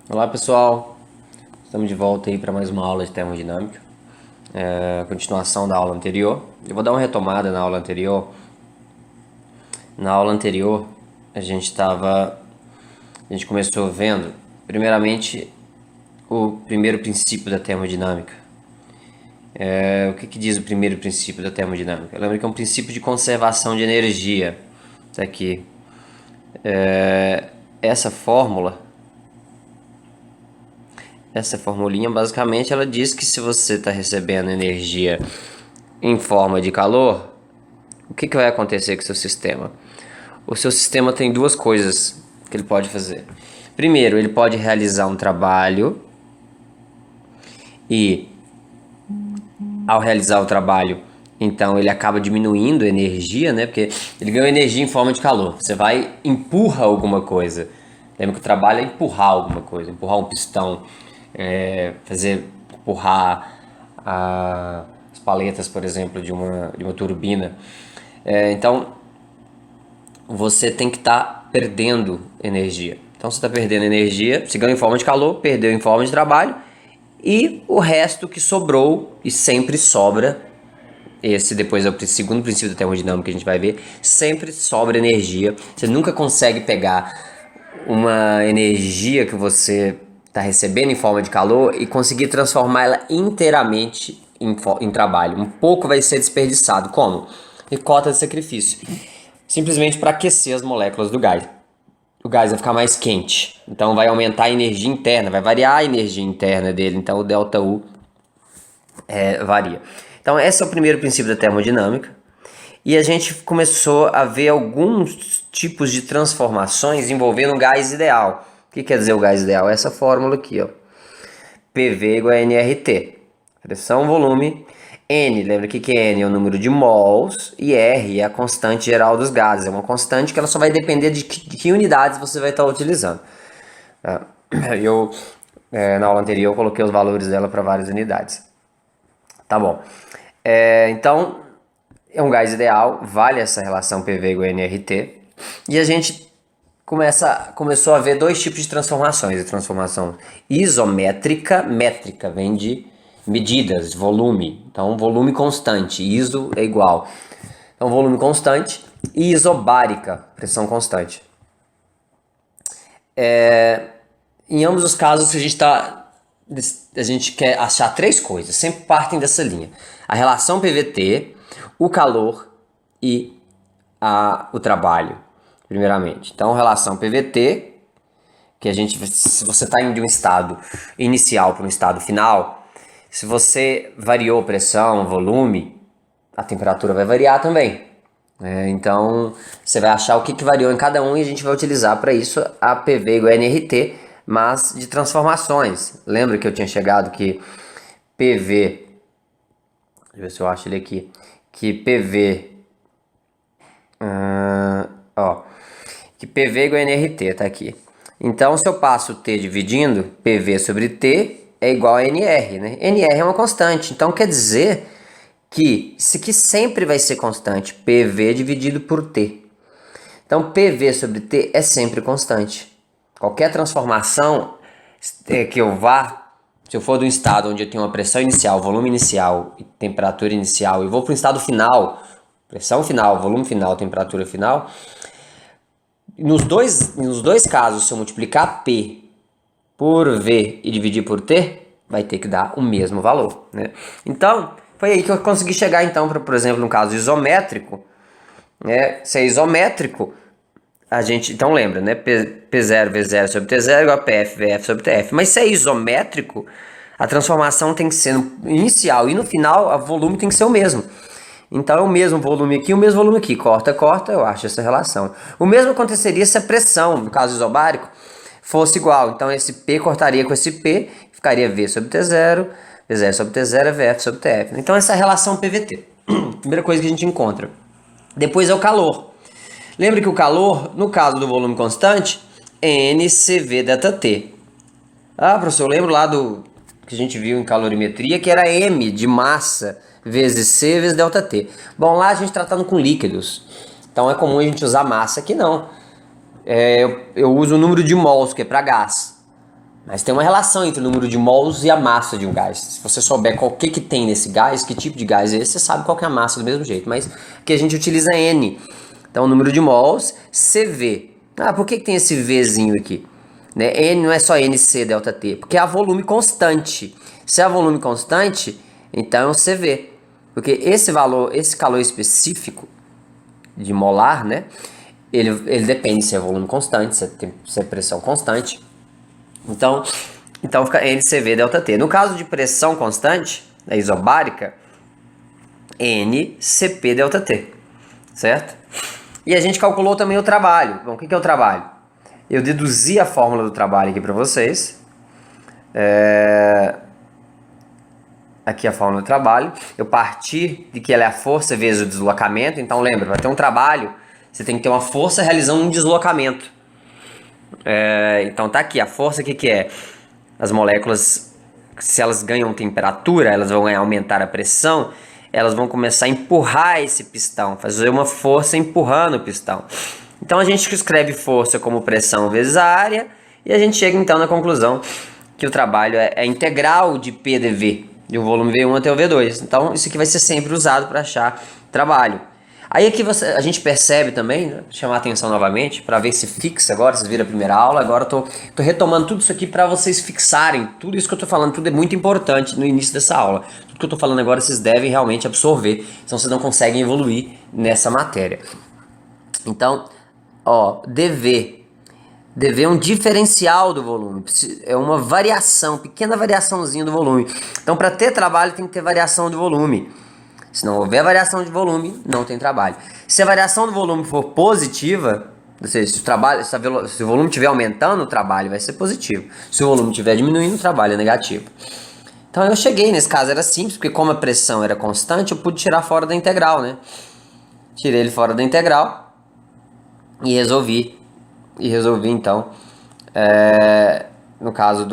Olá pessoal, estamos de volta aí para mais uma aula de termodinâmica, continuação da aula anterior. Eu vou dar uma retomada na aula anterior. Na aula anterior a gente começou vendo primeiramente o primeiro princípio da termodinâmica. O que diz o primeiro princípio da termodinâmica? Lembra que é um princípio de conservação de energia. Isso aqui. Essa fórmula, essa formulinha, basicamente, ela diz que se você está recebendo energia em forma de calor, o que vai acontecer com o seu sistema? O seu sistema tem duas coisas que ele pode fazer. Primeiro, ele pode realizar um trabalho e, ao realizar o trabalho, então ele acaba diminuindo a energia, né? Porque ele ganha energia em forma de calor. Você vai empurra alguma coisa. Lembra que o trabalho é empurrar alguma coisa, empurrar um pistão, empurrar as paletas, por exemplo, de uma turbina. Então, você tem que estar perdendo energia. Então, você está perdendo energia, você ganhou em forma de calor, perdeu em forma de trabalho, e o resto que sobrou, e sempre sobra, esse depois é o segundo princípio da termodinâmica que a gente vai ver, sempre sobra energia. Você nunca consegue pegar uma energia que você está recebendo em forma de calor e conseguir transformá-la inteiramente em trabalho. Um pouco vai ser desperdiçado. Como? Em cota de sacrifício. Simplesmente para aquecer as moléculas do gás. O gás vai ficar mais quente. Então vai aumentar a energia interna, vai variar a energia interna dele. Então o ΔU varia. Então esse é o primeiro princípio da termodinâmica. E a gente começou a ver alguns tipos de transformações envolvendo o gás ideal. O que quer dizer o gás ideal? Essa fórmula aqui, ó. PV igual a nRT. Pressão, volume. N, lembra que N é o número de mols e R é a constante geral dos gases. É uma constante que ela só vai depender de que unidades você vai estar utilizando. Na aula anterior, eu coloquei os valores dela para várias unidades. Tá bom. Então, é um gás ideal, vale essa relação PV igual a nRT. E a gente começou a ver dois tipos de transformações. A transformação isométrica, métrica vem de medidas, volume. Então, volume constante, iso é igual. Então, volume constante. E isobárica, pressão constante. Em ambos os casos, a gente quer achar três coisas, sempre partem dessa linha. A relação PVT, o calor e o trabalho, primeiramente. Então, relação PVT, que se você está indo de um estado inicial para um estado final, se você variou pressão, volume, a temperatura vai variar também. Então, você vai achar o que variou em cada um e a gente vai utilizar para isso a PV igual a nRT, mas de transformações. Lembra que eu tinha chegado que PV, deixa eu ver se eu acho ele aqui, que PV, que PV igual a nRT, tá aqui. Então, se eu passo T dividindo, PV sobre T é igual a NR, né? NR é uma constante, então quer dizer que isso aqui sempre vai ser constante, PV dividido por T. Então, PV sobre T é sempre constante. Qualquer transformação que eu vá, se eu for do estado onde eu tenho uma pressão inicial, volume inicial e temperatura inicial, e vou para o estado final, pressão final, volume final, temperatura final, nos dois casos, se eu multiplicar P por V e dividir por T, vai ter que dar o mesmo valor, né? Então, foi aí que eu consegui chegar, então, por exemplo, no caso isométrico, né? Se é isométrico, a gente, então lembra, né? P0 V0 sobre T0 igual a PF VF sobre TF. Mas se é isométrico, a transformação tem que ser no inicial e no final, o volume tem que ser o mesmo. Então é o mesmo volume aqui, o mesmo volume aqui. Corta, corta, eu acho essa relação. O mesmo aconteceria se a pressão, no caso isobárico, fosse igual. Então esse P cortaria com esse P, ficaria V sobre T0, V0 sobre T0 é VF sobre TF. Então essa é a relação PVT. Primeira coisa que a gente encontra. Depois é o calor. Lembra que o calor, no caso do volume constante, é NCV ΔT. Professor, eu lembro lá do que a gente viu em calorimetria, que era M de massa vezes C vezes ΔT. Bom, lá a gente tratando com líquidos. Então é comum a gente usar massa, aqui não. Eu uso o número de mols, que é para gás. Mas tem uma relação entre o número de mols e a massa de um gás. Se você souber qual que tem nesse gás, que tipo de gás é esse, você sabe qual que é a massa do mesmo jeito. Mas aqui a gente utiliza N. Então, o número de mols, CV. Ah, por que tem esse Vzinho aqui? Né? N não é só NC delta T, porque é a volume constante. Se é volume constante, então é um CV. Porque esse valor, esse calor específico de molar, né? Ele depende se é volume constante, se é pressão constante. Então fica NCV delta T. No caso de pressão constante, a isobárica, NCP delta T, certo? E a gente calculou também o trabalho. Bom, o que é o trabalho? Eu deduzi a fórmula do trabalho aqui para vocês. Aqui a fórmula do trabalho. Eu parti de que ela é a força vezes o deslocamento. Então lembra, para ter um trabalho, você tem que ter uma força realizando um deslocamento. Então tá aqui, a força que é? As moléculas, se elas ganham temperatura, elas vão aumentar a pressão, elas vão começar a empurrar esse pistão, fazer uma força empurrando o pistão. Então a gente escreve força como pressão vezes a área, e a gente chega então na conclusão que o trabalho é integral de PDV, de um volume V1 até o V2. Então isso aqui vai ser sempre usado para achar trabalho. Aí aqui a gente percebe também, né, chamar a atenção novamente, para ver se fixa agora, se vira a primeira aula. Agora eu tô retomando tudo isso aqui para vocês fixarem. Tudo isso que eu tô falando, tudo é muito importante no início dessa aula. Tudo que eu tô falando agora vocês devem realmente absorver, senão vocês não conseguem evoluir nessa matéria. Então, ó, DV. DV é um diferencial do volume, é uma variação, pequena variaçãozinha do volume. Então, para ter trabalho tem que ter variação de volume. Se não houver variação de volume, não tem trabalho. Se a variação do volume for positiva, ou seja, se o volume estiver aumentando, o trabalho vai ser positivo. Se o volume estiver diminuindo, o trabalho é negativo. Então eu cheguei, nesse caso era simples, porque como a pressão era constante, eu pude tirar fora da integral, né? Tirei ele fora da integral e resolvi. Então, no caso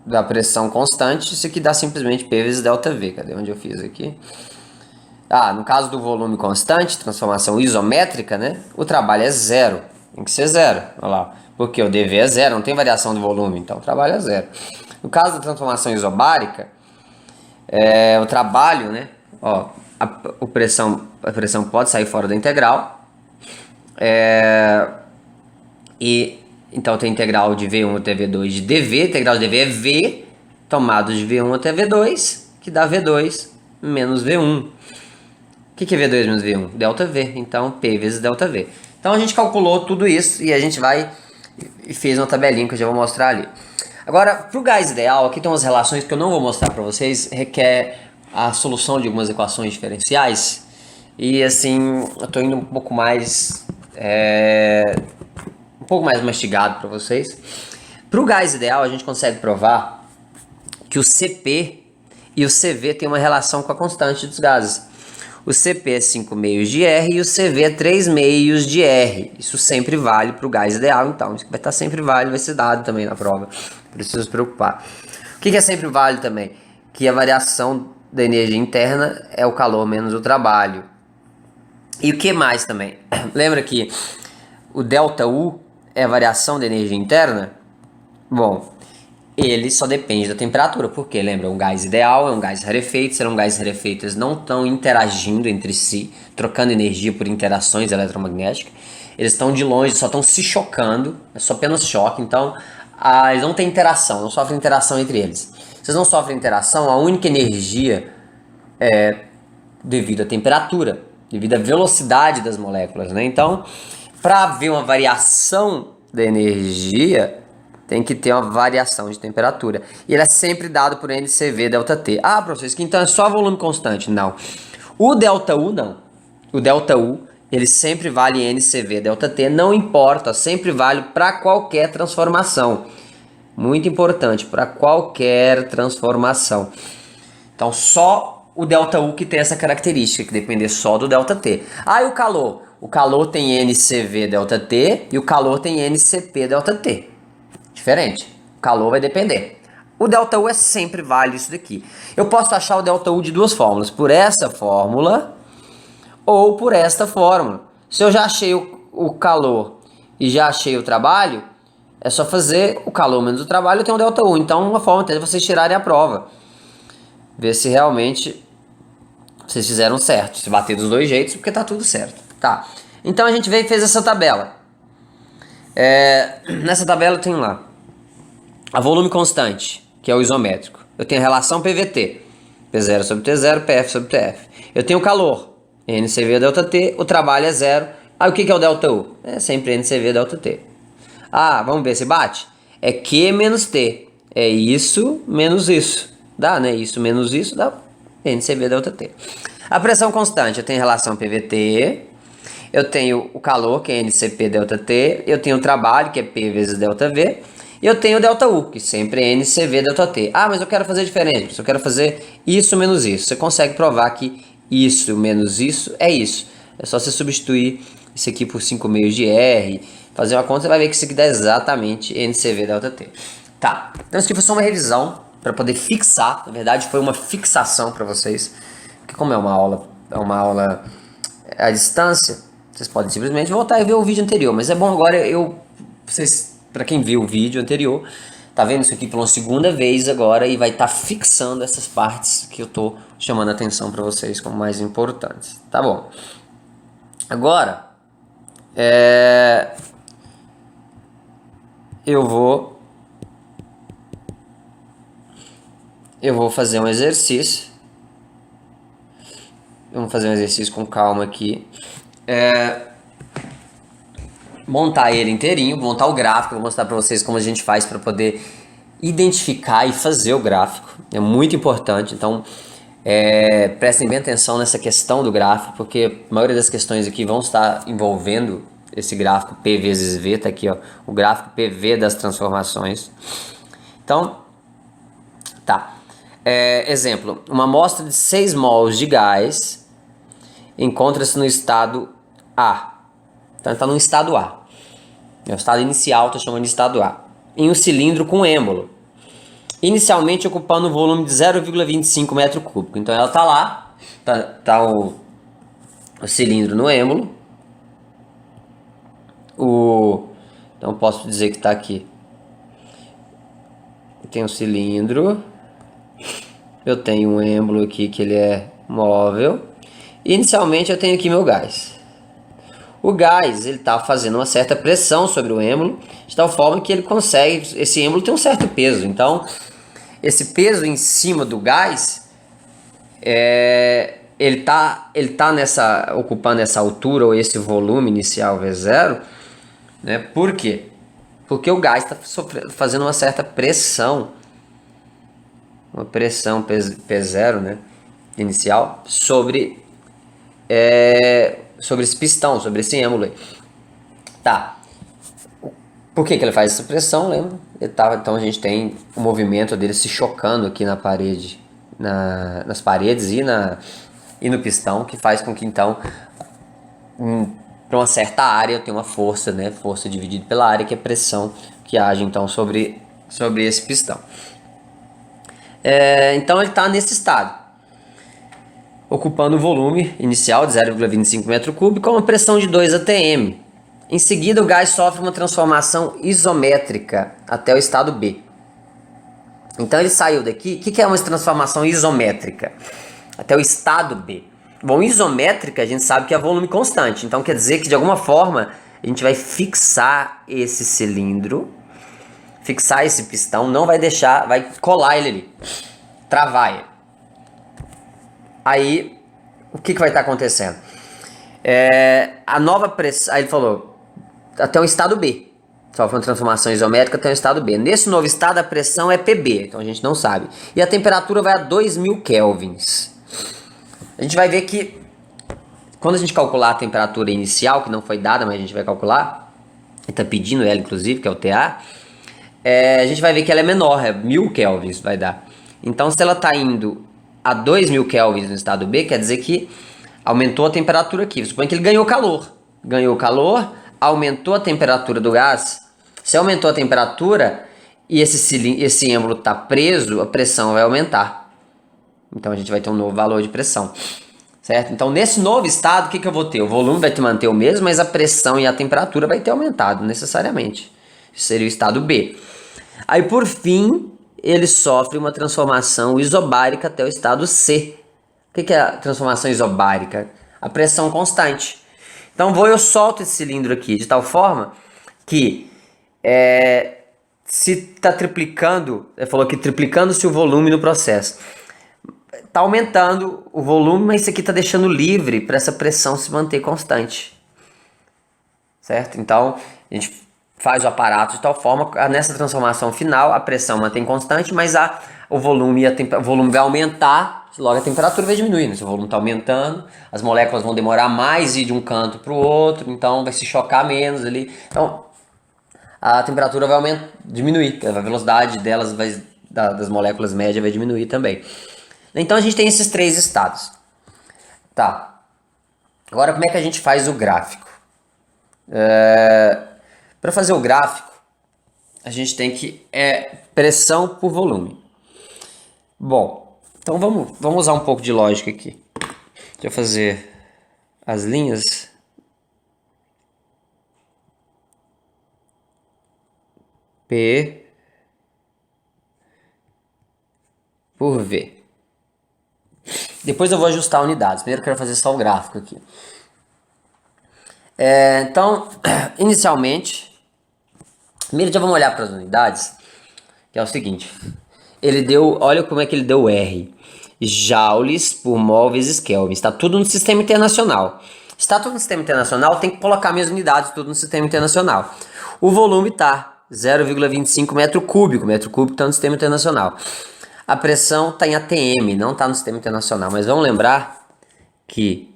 da pressão constante, isso aqui dá simplesmente P vezes delta V. Cadê onde eu fiz aqui? No caso do volume constante, transformação isométrica, né? O trabalho é zero. Tem que ser zero. Olha lá. Porque o dV é zero, não tem variação do volume, então o trabalho é zero. No caso da transformação isobárica, o trabalho, né? Ó, a pressão pode sair fora da integral. Então tem integral de V1 até V2 de dV. Integral de dV é V tomado de V1 até V2, que dá V2 menos V1. O que é V2 menos V1? Delta V. Então, P vezes delta V. Então, a gente calculou tudo isso e a gente vai e fez uma tabelinha que eu já vou mostrar ali. Agora, para o gás ideal, aqui tem umas relações que eu não vou mostrar para vocês. Requer a solução de algumas equações diferenciais. E, assim, eu estou indo um pouco mais mastigado para vocês. Para o gás ideal, a gente consegue provar que o CP e o CV têm uma relação com a constante dos gases. O CP é 5 meios de R e o CV é 3 meios de R. Isso sempre vale para o gás ideal, então. Isso vai estar sempre válido, vai ser dado também na prova. Não precisa se preocupar. O que é sempre válido também? Que a variação da energia interna é o calor menos o trabalho. E o que mais também? Lembra que o ΔU é a variação da energia interna? Bom, ele só depende da temperatura, porque lembra, um gás ideal é um gás rarefeito. Se é um gás rarefeito, eles não estão interagindo entre si, trocando energia por interações eletromagnéticas. Eles estão de longe, só estão se chocando, é só apenas choque. Então, eles não têm interação, não sofrem interação entre eles. Se eles não sofrem interação, a única energia é devido à temperatura, devido à velocidade das moléculas, né? Então, para haver uma variação da energia, tem que ter uma variação de temperatura. E ele é sempre dado por NCV delta T. Professor, isso aqui então é só volume constante. Não. O ΔU não. O ΔU, ele sempre vale NCV delta T, não importa, sempre vale para qualquer transformação. Muito importante, para qualquer transformação. Então, só o ΔU que tem essa característica, que depende só do delta T. E o calor? O calor tem NCV delta T e o calor tem NCP delta T. Diferente. O calor vai depender. O ΔU é sempre válido isso daqui. Eu posso achar o ΔU de duas fórmulas. Por essa fórmula ou por esta fórmula. Se eu já achei o calor e já achei o trabalho, é só fazer o calor menos o trabalho e tem um ΔU. Então, uma forma até de vocês tirarem a prova. Ver se realmente vocês fizeram certo. Se bater dos dois jeitos, porque tá tudo certo. Tá. Então a gente veio e fez essa tabela. Nessa tabela eu tenho lá a volume constante, que é o isométrico. Eu tenho a relação PVT, P0 sobre T0, PF sobre TF. Eu tenho o calor, NCV ΔT, o trabalho é zero. Aí o que é o ΔU? É sempre NCV ΔT. Ah, vamos ver se bate? É Q menos T. É isso menos isso. Dá, né? Isso menos isso dá NCV ΔT. A pressão constante, eu tenho a relação PVT, eu tenho o calor, que é NCP ΔT, eu tenho o trabalho, que é P vezes ΔV, e eu tenho o ΔU, que sempre é NCV ΔT. Ah, mas eu quero fazer diferente, eu quero fazer isso menos isso. Você consegue provar que isso menos isso é isso. É só você substituir isso aqui por 5 meios de R, fazer uma conta, você vai ver que isso aqui dá exatamente NCV ΔT. Tá, então isso aqui foi só uma revisão para poder fixar, na verdade foi uma fixação para vocês, porque como é uma aula à distância, vocês podem simplesmente voltar e ver o vídeo anterior, mas é bom agora vocês, para quem viu o vídeo anterior, tá vendo isso aqui pela segunda vez agora e vai estar fixando essas partes que eu tô chamando a atenção para vocês como mais importantes, tá bom? Agora, eu vou fazer um exercício. Vamos fazer um exercício com calma aqui. Montar ele inteirinho, montar o gráfico. Vou mostrar para vocês como a gente faz para poder identificar e fazer o gráfico. É muito importante, então prestem bem atenção nessa questão do gráfico, porque a maioria das questões aqui vão estar envolvendo esse gráfico P vezes V, tá aqui ó, o gráfico PV das transformações. Então, tá. Exemplo, uma amostra de 6 mols de gás encontra-se no estado A. Então está no estado A. É o estado inicial, estou chamando de estado A. Em um cilindro com êmbolo. Inicialmente ocupando um volume de 0,25 metro cúbico. Então ela está lá, tá o cilindro no êmbolo. Então posso dizer que está aqui. Tem um cilindro. Eu tenho um êmbolo aqui que ele é móvel. E inicialmente eu tenho aqui meu gás. O gás ele está fazendo uma certa pressão sobre o êmbolo, de tal forma que ele consegue. Esse êmbolo tem um certo peso. Então, esse peso em cima do gás, ele tá ocupando essa altura ou esse volume inicial V0, né? Por quê? Porque o gás está fazendo uma certa pressão, uma pressão P0, né, inicial, sobre esse pistão, sobre esse êmbolo aí. Tá. Por que ele faz essa pressão? Lembra? Então a gente tem o movimento dele se chocando aqui na parede, nas paredes e no pistão, que faz com que então para uma certa área eu tenho uma força, né? Força dividida pela área, que é pressão que age então sobre esse pistão. Então ele está nesse estado, ocupando o volume inicial de 0,25 metro cúbico com uma pressão de 2 atm. Em seguida, o gás sofre uma transformação isométrica até o estado B. Então ele saiu daqui. O que é uma transformação isométrica? Até o estado B. Bom, isométrica a gente sabe que é volume constante. Então quer dizer que de alguma forma a gente vai fixar esse cilindro, fixar esse pistão, não vai deixar, vai colar ele ali, travar ele. Aí, o que vai estar acontecendo? A nova pressão, aí ele falou, até o estado B. Só foi uma transformação isométrica até o estado B. Nesse novo estado, a pressão é PB, então a gente não sabe. E a temperatura vai a 2000 kelvins. A gente vai ver que, quando a gente calcular a temperatura inicial, que não foi dada, mas a gente vai calcular, ele está pedindo ela, inclusive, que é o TA, a gente vai ver que ela é menor, 1000 kelvins vai dar. Então, se ela está indo a 2000 kelvins no estado B, quer dizer que aumentou a temperatura aqui. Suponha que ele ganhou calor. Ganhou calor, aumentou a temperatura do gás. Se aumentou a temperatura e esse êmbolo está preso, a pressão vai aumentar. Então a gente vai ter um novo valor de pressão. Certo? Então nesse novo estado, o que eu vou ter? O volume vai te manter o mesmo, mas a pressão e a temperatura vai ter aumentado necessariamente. seria o estado B. Aí, por fim, ele sofre uma transformação isobárica até o estado C. O que é a transformação isobárica? A pressão constante. Então, eu solto esse cilindro aqui de tal forma que se está triplicando, ele falou que triplicando-se o volume no processo. Está aumentando o volume, mas isso aqui está deixando livre para essa pressão se manter constante. Certo? Então, a gente faz o aparato de tal forma que nessa transformação final a pressão mantém constante, mas o volume vai aumentar, logo a temperatura vai diminuir. Se o volume está aumentando, as moléculas vão demorar mais ir de um canto para o outro, então vai se chocar menos ali. Então, a temperatura vai diminuir, a velocidade delas das moléculas média vai diminuir também. Então a gente tem esses 3 estados. Tá. Agora como é que a gente faz o gráfico? Para fazer o gráfico, a gente tem que pressão por volume. Bom, então vamos usar um pouco de lógica aqui. Deixa eu fazer as linhas. P por V. Depois eu vou ajustar unidades. Primeiro eu quero fazer só o gráfico aqui. Então, inicialmente, primeiro já vamos olhar para as unidades, que é o seguinte. Olha como é que ele deu R. Joules por mol vezes Kelvin. Está tudo no sistema internacional. Está tudo no sistema internacional, tem que colocar minhas unidades tudo no sistema internacional. O volume está 0,25 metro cúbico. Metro cúbico está no sistema internacional. A pressão está em ATM, não está no sistema internacional. Mas vamos lembrar que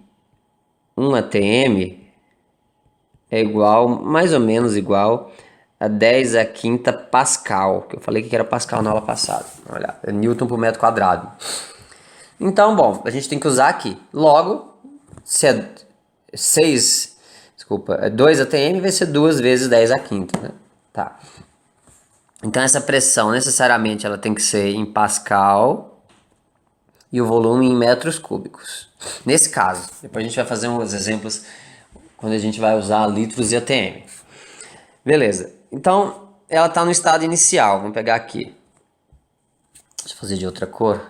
1 ATM é mais ou menos igual a 10 a quinta Pascal. Que eu falei que era Pascal na aula passada. Olha, é Newton por metro quadrado. Então, bom, a gente tem que usar aqui. Logo, se é 2 ATM vai ser 2 vezes 10 a quinta, né? Tá. Então essa pressão necessariamente ela tem que ser em Pascal e o volume em metros cúbicos. Nesse caso, depois a gente vai fazer uns exemplos quando a gente vai usar litros e ATM. Beleza. Então ela está no estado inicial. Vamos pegar aqui. Deixa eu fazer de outra cor.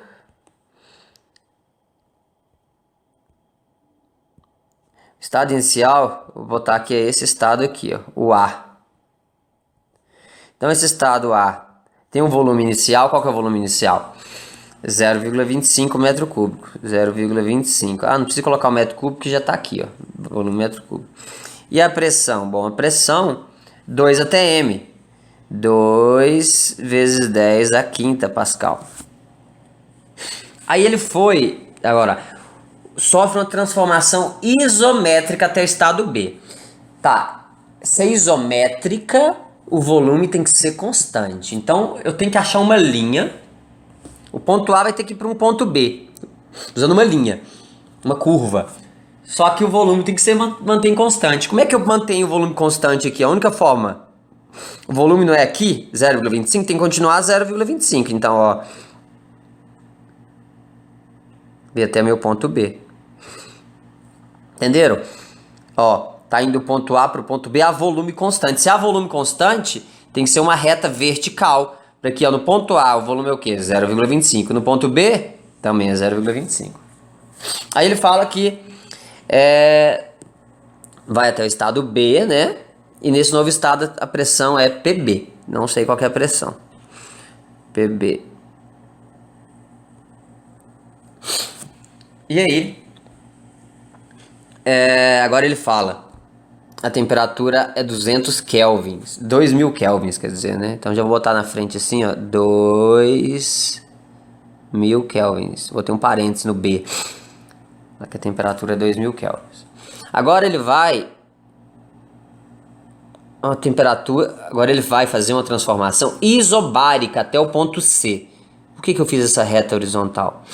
Estado inicial, vou botar aqui esse estado aqui, ó, o A. Então esse estado A tem um volume inicial. Qual que é o volume inicial? 0,25 metro cúbico. 0,25. Não precisa colocar o metro cúbico que já está aqui, ó. Volume metro cúbico. E a pressão? Bom, a pressão 2 atm. 2 vezes 10 a quinta Pascal. Aí ele sofre uma transformação isométrica até o estado B. Tá, se é isométrica, o volume tem que ser constante. Então, eu tenho que achar uma linha. O ponto A vai ter que ir para um ponto B. Usando uma linha. Uma curva. Só que o volume tem que ser manter constante. Como é que eu mantenho o volume constante aqui? A única forma. O volume não é aqui, 0,25, tem que continuar 0,25. Então, ó. B até meu ponto B. Entenderam? Ó. Tá indo do ponto A para o ponto B a volume constante. Se há volume constante, tem que ser uma reta vertical. Para aqui, ó, no ponto A, o volume é o quê? 0,25. No ponto B, também é 0,25. Aí ele fala que vai até o estado B, né? E nesse novo estado a pressão é PB. Não sei qual que é a pressão. PB. E aí, agora ele fala. A temperatura é 200 kelvins. 2000 kelvins, quer dizer, né? Então já vou botar na frente assim, ó. 2000 kelvins. Vou ter um parênteses no B. Aqui a temperatura é 2000 kelvins. Agora ele vai... Agora ele vai fazer uma transformação isobárica até o ponto C. Por que eu fiz essa reta horizontal?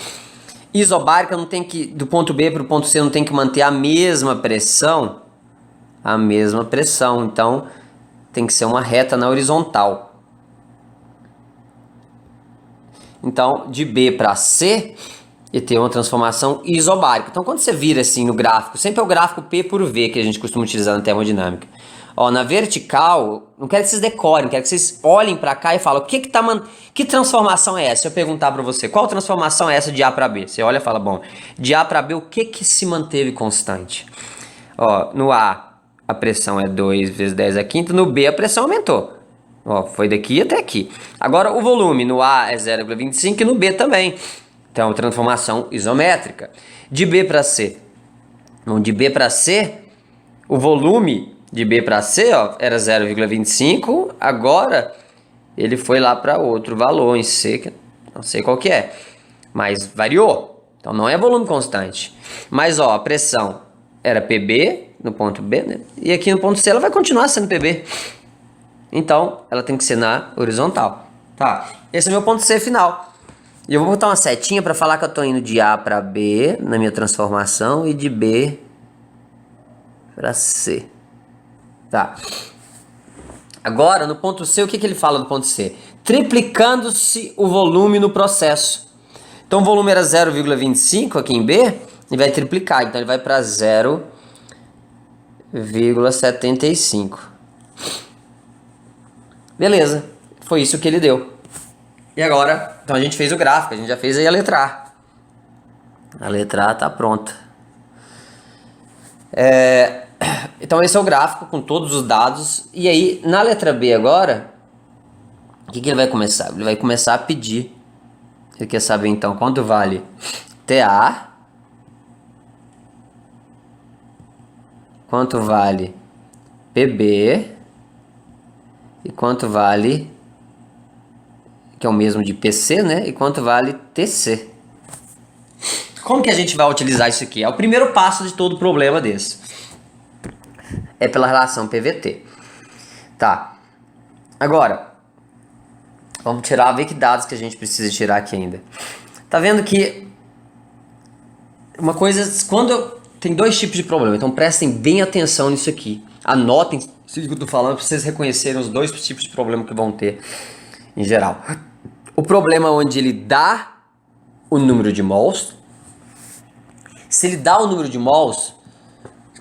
Isobárica não tem que... Do ponto B para o ponto C não tem que manter a mesma pressão. Então tem que ser uma reta na horizontal. Então de B para C e ter uma transformação isobárica. Então quando você vira assim no gráfico, sempre é o gráfico P por V que a gente costuma utilizar na termodinâmica. Ó, na vertical Não quero que vocês decorem, quero que vocês olhem para cá e falem que transformação é essa? Se eu perguntar para você, qual transformação é essa de A para B? Você olha e fala, bom, de A para B, o que se manteve constante? Ó, no a pressão é 2 vezes 10 a quinta, no B a pressão aumentou. Ó, foi daqui até aqui. Agora o volume no A é 0,25 e no B também. Então, transformação isométrica. De B para C. Então, de B para C, o volume de B para C, ó, era 0,25. Agora, ele foi lá para outro valor em C, que não sei qual que é. Mas variou. Então, não é volume constante. Mas, ó, a pressão era PB no ponto B, né? E aqui no ponto C ela vai continuar sendo PB. Então, ela tem que ser na horizontal. Tá, esse é o meu ponto C final. E eu vou botar uma setinha para falar que eu estou indo de A para B na minha transformação e de B para C. Tá. Agora, no ponto C, o que ele fala do ponto C? Triplicando-se o volume no processo. Então, o volume era 0,25 aqui em B e vai triplicar. Então, ele vai para 0,75. Beleza. Foi isso que ele deu. E agora, então a gente fez o gráfico, a gente já fez aí a letra A. A letra A tá pronta. Então esse é o gráfico com todos os dados. E aí, na letra B agora, o que ele vai começar? Ele vai começar a pedir. Ele quer saber então quanto vale TA, quanto vale PB e quanto vale, que é o mesmo de PC, né? E quanto vale TC. Como que a gente vai utilizar isso aqui? É o primeiro passo de todo problema desse. É pela relação PVT. Tá. Agora, vamos ver que dados que a gente precisa tirar aqui ainda. Tá vendo que uma coisa, tem dois tipos de problema, então prestem bem atenção nisso aqui. Anotem isso que eu tô falando para vocês reconhecerem os dois tipos de problema que vão ter em geral. O problema onde ele dá o número de mols. Se ele dá o número de mols,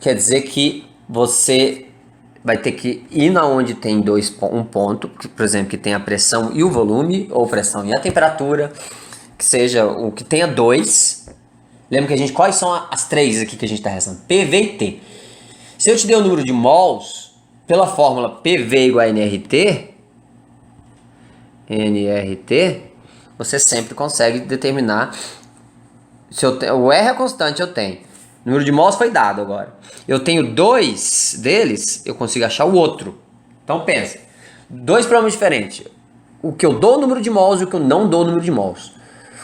quer dizer que você vai ter que ir na onde tem um ponto, por exemplo, que tem a pressão e o volume, ou pressão e a temperatura, que seja o que tenha 2. Lembra que quais são as três aqui que a gente está restando? PV e T. Se eu te der o número de mols, pela fórmula PV igual a NRT, você sempre consegue determinar. O R é constante, eu tenho. O número de mols foi dado agora. Eu tenho 2 deles, eu consigo achar o outro. Então pensa, dois problemas diferentes. O que eu dou o número de mols e o que eu não dou o número de mols.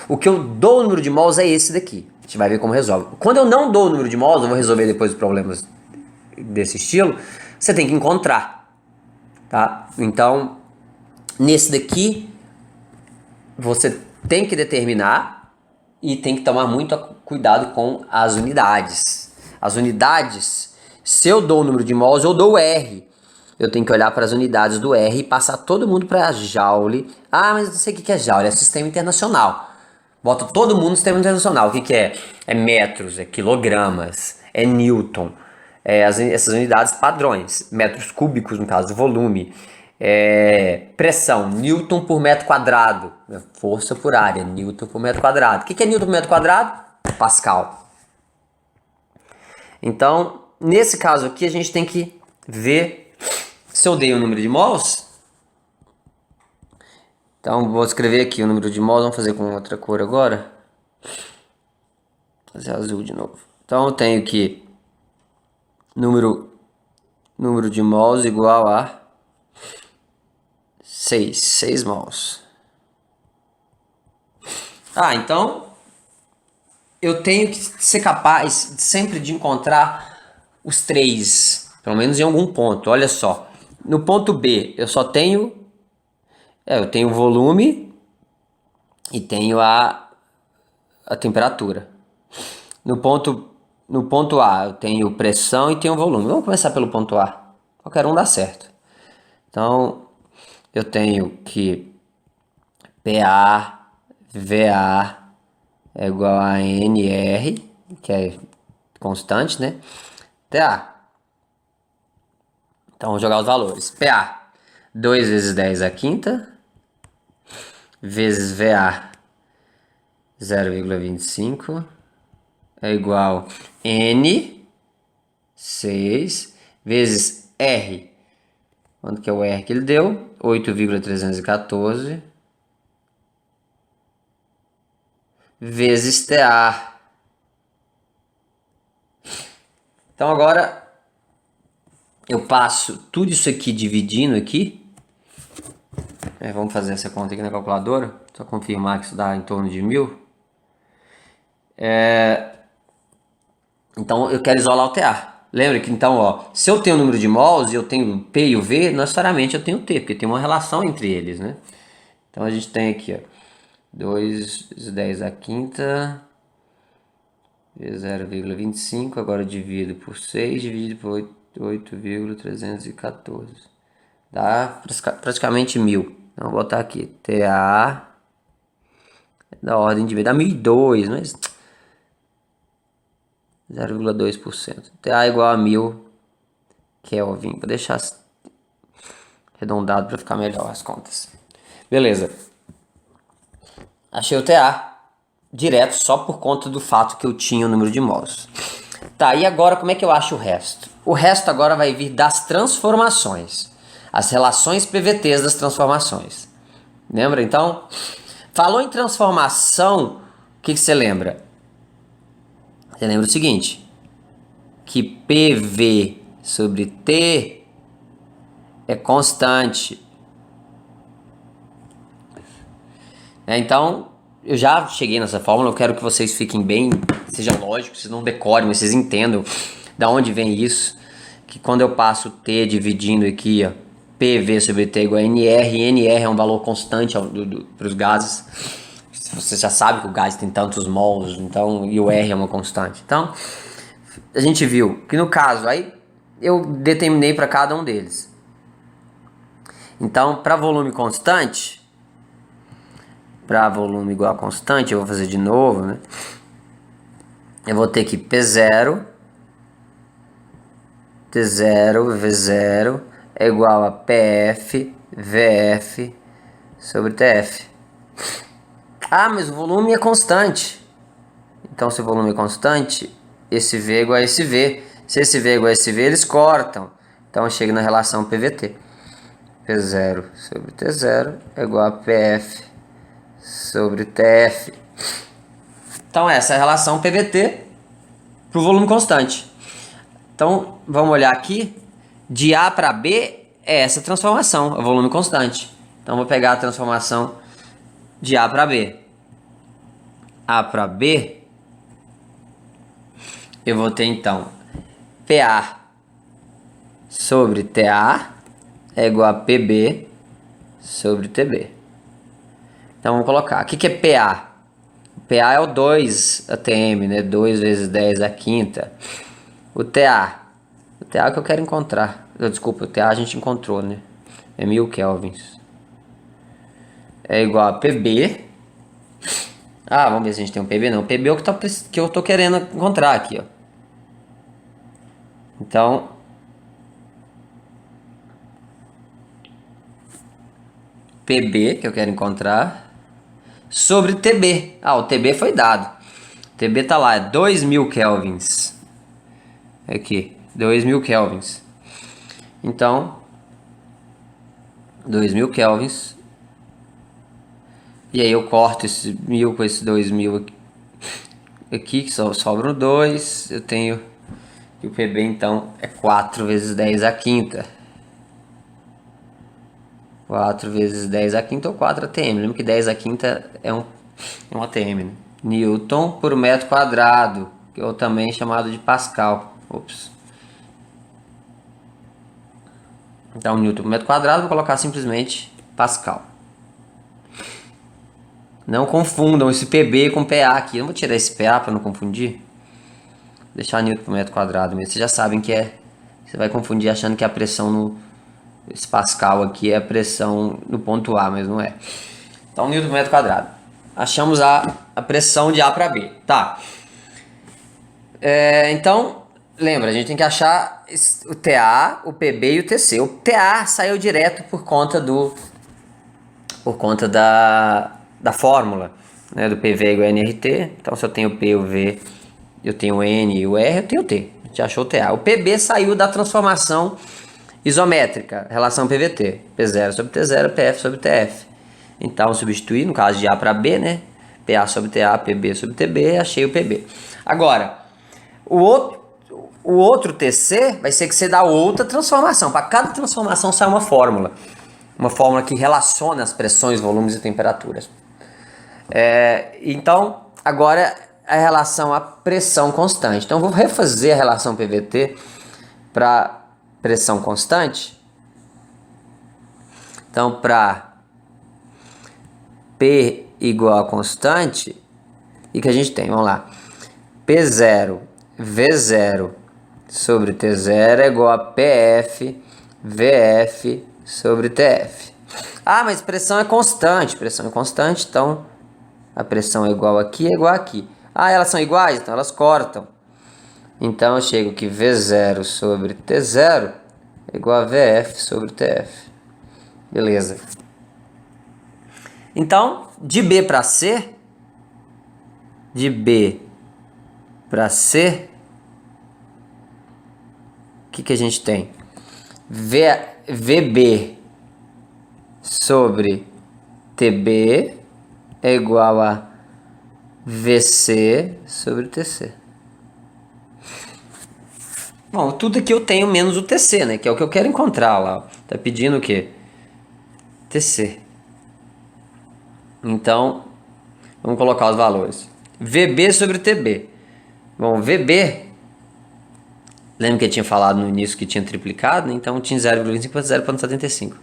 O que eu dou o número de mols é esse daqui. A gente vai ver como resolve. Quando eu não dou o número de mols, eu vou resolver depois os problemas desse estilo. Você tem que encontrar. Tá? Então, nesse daqui, você tem que determinar e tem que tomar muito cuidado com as unidades. As unidades, se eu dou o número de mols, eu dou o R. Eu tenho que olhar para as unidades do R e passar todo mundo para joule. Ah, mas não sei o que é joule, é sistema internacional. Bota todo mundo no sistema internacional. O que é? É metros, é quilogramas, é newton. Essas unidades padrões. Metros cúbicos, no caso, volume. Pressão, newton por metro quadrado. Força por área, newton por metro quadrado. O que é newton por metro quadrado? Pascal. Então, nesse caso aqui, a gente tem que ver se eu dei o número de mols. Então, vou escrever aqui o número de mols. Vamos fazer com outra cor agora. Vou fazer azul de novo. Então, eu tenho que número de mols igual a 6 mols. Então eu tenho que ser capaz sempre de encontrar os 3, pelo menos em algum ponto. Olha só, no ponto B eu só tenho eu tenho o volume e tenho a temperatura. No ponto A eu tenho pressão e tenho volume. Vamos começar pelo ponto A. Qualquer um dá certo. Então eu tenho que PA, VA é igual a NR, que é constante, né? TA. Então, vou jogar os valores. PA. 2 vezes 10 à quinta, vezes VA 0,25 é igual N, 6, vezes R. Quanto que é o R que ele deu? 8,314 vezes TA. Então agora eu passo tudo isso aqui dividindo aqui. Vamos fazer essa conta aqui na calculadora, só confirmar que isso dá em torno de 1000. Então eu quero isolar o TA. Lembra que então, ó, se eu tenho o número de mols e eu tenho o P e o V, necessariamente eu tenho o T, porque tem uma relação entre eles, né? Então a gente tem aqui, ó, 2 vezes 10 à quinta, vezes 0,25, agora eu divido por 6, dividido por 8,314. Dá praticamente 1000. Então vou botar aqui, TA da ordem de 1000, dá 1002, mas 0,2%. TA igual a 1000 Kelvin. Vou deixar arredondado para ficar melhor as contas. Beleza. Achei o TA direto só por conta do fato que eu tinha o número de mols. Tá, e agora como é que eu acho o resto? O resto agora vai vir das transformações. As relações PVTs das transformações. Lembra então? Falou em transformação, o que você lembra? Você lembra o seguinte, que PV sobre T é constante. Então, eu já cheguei nessa fórmula, eu quero que vocês fiquem bem, seja lógico, vocês não decorem, mas vocês entendam da onde vem isso, que quando eu passo T dividindo aqui, ó, PV sobre T igual a NR, e NR é um valor constante para os gases. Você já sabe que o gás tem tantos mols, então, e o R é uma constante. Então, a gente viu que no caso, aí eu determinei para cada um deles. Então, para volume constante, para volume igual a constante, eu vou fazer de novo, né? Eu vou ter que P0, T0, V0 é igual a PF, VF sobre TF. Ah, mas o volume é constante. Então, se o volume é constante, esse V é igual a esse V. Se esse V é igual a esse V, eles cortam. Então, eu chego na relação PVT. P0 sobre T0 é igual a PF sobre TF. Então, essa é a relação PVT para o volume constante. Então, vamos olhar aqui. De A para B é essa transformação, é o volume constante. Então, vou pegar a transformação de A para B. A para B, eu vou ter então PA sobre TA é igual a PB sobre TB. Então vamos colocar. O que é PA? O PA é o 2 ATM, né? 2 vezes 10 à quinta. O TA. O TA é o que eu quero encontrar. Desculpa, o TA a gente encontrou, né? É 1000 kelvins. É igual a PB. Ah, vamos ver se a gente tem um PB. Não, PB é o que eu tô querendo encontrar aqui, ó. Então, PB, que eu quero encontrar, sobre TB. Ah, o TB foi dado. O TB tá lá, é 2000 kelvins. Aqui, 2000 kelvins. Então, 2000 kelvins. E aí eu corto esse 1000 com esse 2000 aqui, que só sobram 2. Eu tenho... E o PB, então, é 4 vezes 10 à quinta. 4 vezes 10 à quinta ou 4 ATM. Lembra que 10 à quinta é um ATM, né? Newton por metro quadrado, que é também chamado de Pascal. Ops. Então, Newton por metro quadrado, vou colocar simplesmente Pascal. Não confundam esse PB com PA aqui. Eu vou tirar esse PA para não confundir. Deixar Newton por metro quadrado mesmo. Vocês já sabem que é... Você vai confundir achando que a pressão no... Esse Pascal aqui é a pressão no ponto A, mas não é. Então, Newton por metro quadrado. Achamos a pressão de A para B. Tá. Então, Lembra, a gente tem que achar o TA, o PB e o TC. O TA saiu direto por conta da fórmula, né, do PV igual a NRT. Então, se eu tenho o P, o V, eu tenho o N e o R, eu tenho o T. A gente achou o TA. O PB saiu da transformação isométrica, relação PVT. P0 sobre T0, PF sobre TF. Então, substituir, no caso de A para B, né? PA sobre TA, PB sobre TB, achei o PB. Agora, o outro TC vai ser que você dá outra transformação. Para cada transformação sai uma fórmula. Uma fórmula que relaciona as pressões, volumes e temperaturas. Então, agora a relação à pressão constante. Então, eu vou refazer a relação PVT para pressão constante. Então, para P igual a constante, e que a gente tem? Vamos lá. P0, V0 sobre T0 é igual a PF, VF sobre TF. Ah, mas pressão é constante. Pressão é constante, então a pressão é igual aqui. Ah, elas são iguais? Então elas cortam. Então eu chego que V0 sobre T0 é igual a VF sobre TF. Beleza. Então, de B para C, o que a gente tem? VB sobre TB é igual a VC sobre TC. Bom, tudo aqui eu tenho menos o TC, né? Que é o que eu quero encontrar lá. Tá pedindo o quê? TC. Então, vamos colocar os valores. VB sobre TB. Bom, VB, lembra que eu tinha falado no início que tinha triplicado, né? Então tinha 0,25 para 0,75.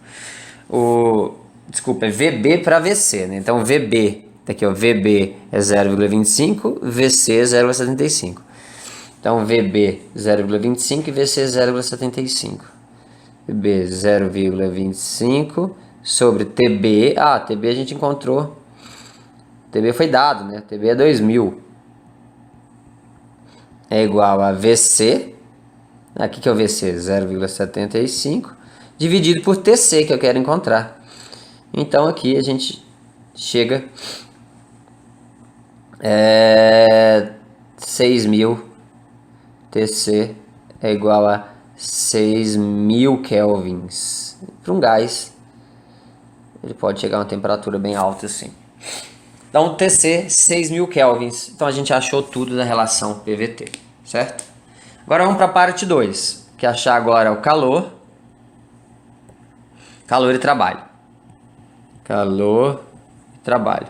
Desculpa, é VB para VC, né? Então VB, tá aqui ó, VB é 0,25, VC é 0,75. Então VB 0,25 e VC 0,75. VB 0,25 sobre TB. Ah, TB a gente encontrou. TB foi dado, né? TB é 2000. É igual a VC. Aqui que é o VC, 0,75. Dividido por TC, que eu quero encontrar. Então aqui a gente chega 6.000. TC é igual a 6.000 kelvins. Para um gás, ele pode chegar a uma temperatura bem alta assim. Então, TC, 6.000 kelvins. Então, a gente achou tudo da relação PVT, certo? Agora, vamos para a parte 2, que é achar agora o calor e trabalho. Calor e trabalho.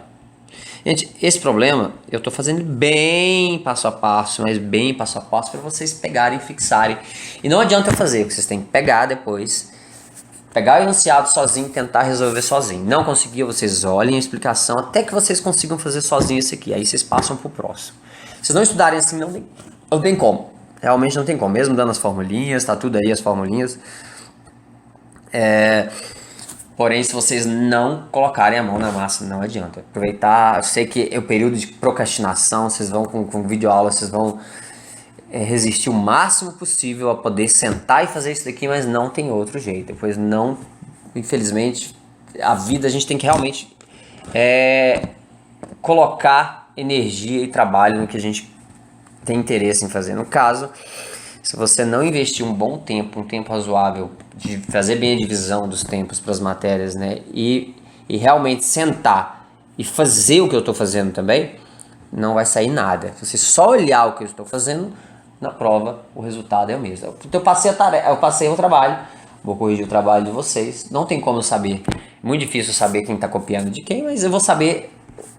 Gente, esse problema eu estou fazendo bem passo a passo, mas bem passo a passo para vocês pegarem e fixarem. E não adianta fazer, vocês têm que pegar depois, pegar o enunciado sozinho e tentar resolver sozinho. Não conseguiu, vocês olhem a explicação até que vocês consigam fazer sozinho isso aqui. Aí vocês passam para o próximo. Se vocês não estudarem assim, não tem como. Realmente não tem como. Mesmo dando as formulinhas, tá tudo aí as formulinhas. Porém, se vocês não colocarem a mão na massa, não adianta. Aproveitar, eu sei que é o período de procrastinação, vocês vão com videoaula, vocês vão resistir o máximo possível a poder sentar e fazer isso daqui, mas não tem outro jeito. Depois não, infelizmente, a vida a gente tem que realmente colocar energia e trabalho no que a gente tem interesse em fazer. No caso, se você não investir um bom tempo, um tempo razoável, de fazer bem a divisão dos tempos para as matérias, né? E realmente sentar e fazer o que eu estou fazendo também, não vai sair nada. Se você só olhar o que eu estou fazendo, na prova o resultado é o mesmo. Então eu passei a tarefa, eu passei o trabalho, vou corrigir o trabalho de vocês. Não tem como saber, muito difícil saber quem está copiando de quem, mas eu vou saber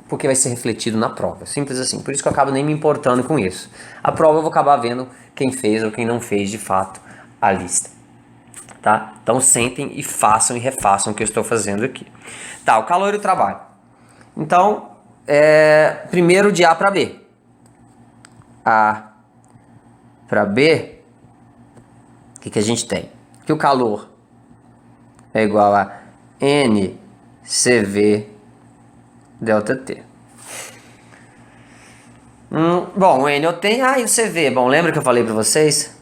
porque vai ser refletido na prova, simples assim. Por isso que eu acabo nem me importando com isso. A prova eu vou acabar vendo quem fez ou quem não fez de fato a lista, tá? Então sentem e façam e refaçam o que eu estou fazendo aqui. Tá, o calor e o trabalho. Então, primeiro de A para B. A para B, o que a gente tem? Que o calor é igual a NCV ΔT. Bom, o N eu tenho. Ah, e o CV? Bom, lembra que eu falei para vocês?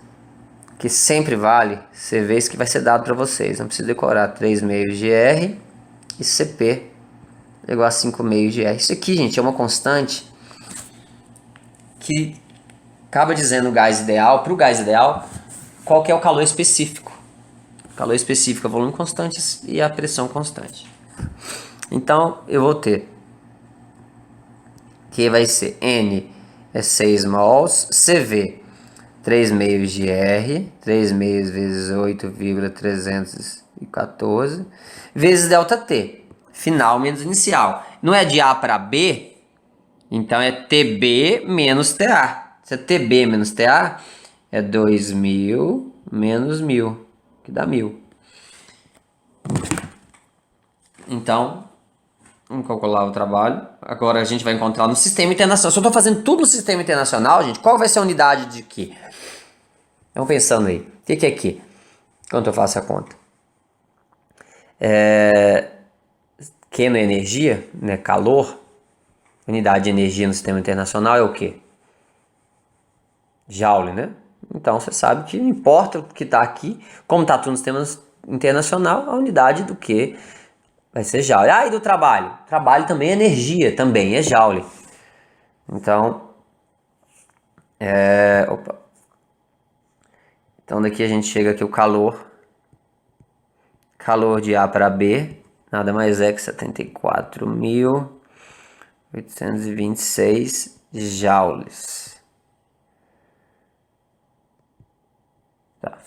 Que sempre vale CVs que vai ser dado para vocês. Não precisa decorar 3 meios de R e CP igual a 5 meios de R. Isso aqui, gente, é uma constante que acaba dizendo o gás ideal. Para o gás ideal, qual que é o calor específico? O calor específico é o volume constante e a pressão constante. Então, eu vou ter que vai ser N é 6 mols, CV 3 meios de R, 3 meios vezes 8,314, vezes ΔT, final menos inicial. Não é de A para B, então é TB menos TA. Se é TB menos TA, é 2.000 menos 1.000, que dá 1.000. Então, vamos calcular o trabalho. Agora a gente vai encontrar no sistema internacional. Se eu estou fazendo tudo no sistema internacional, gente, qual vai ser a unidade de quê? Vamos pensando aí. O que é aqui? Quanto eu faço a conta? Q na energia, né? Calor. Unidade de energia no sistema internacional é o quê? Joule, né? Então você sabe que não importa o que está aqui, como está tudo no sistema internacional, a unidade do Q vai ser Joule. Ah, e do trabalho? Trabalho também é energia, também é Joule. Então, Então daqui a gente chega aqui o calor. Calor de A para B, nada mais é que 74.826 joules. Tá.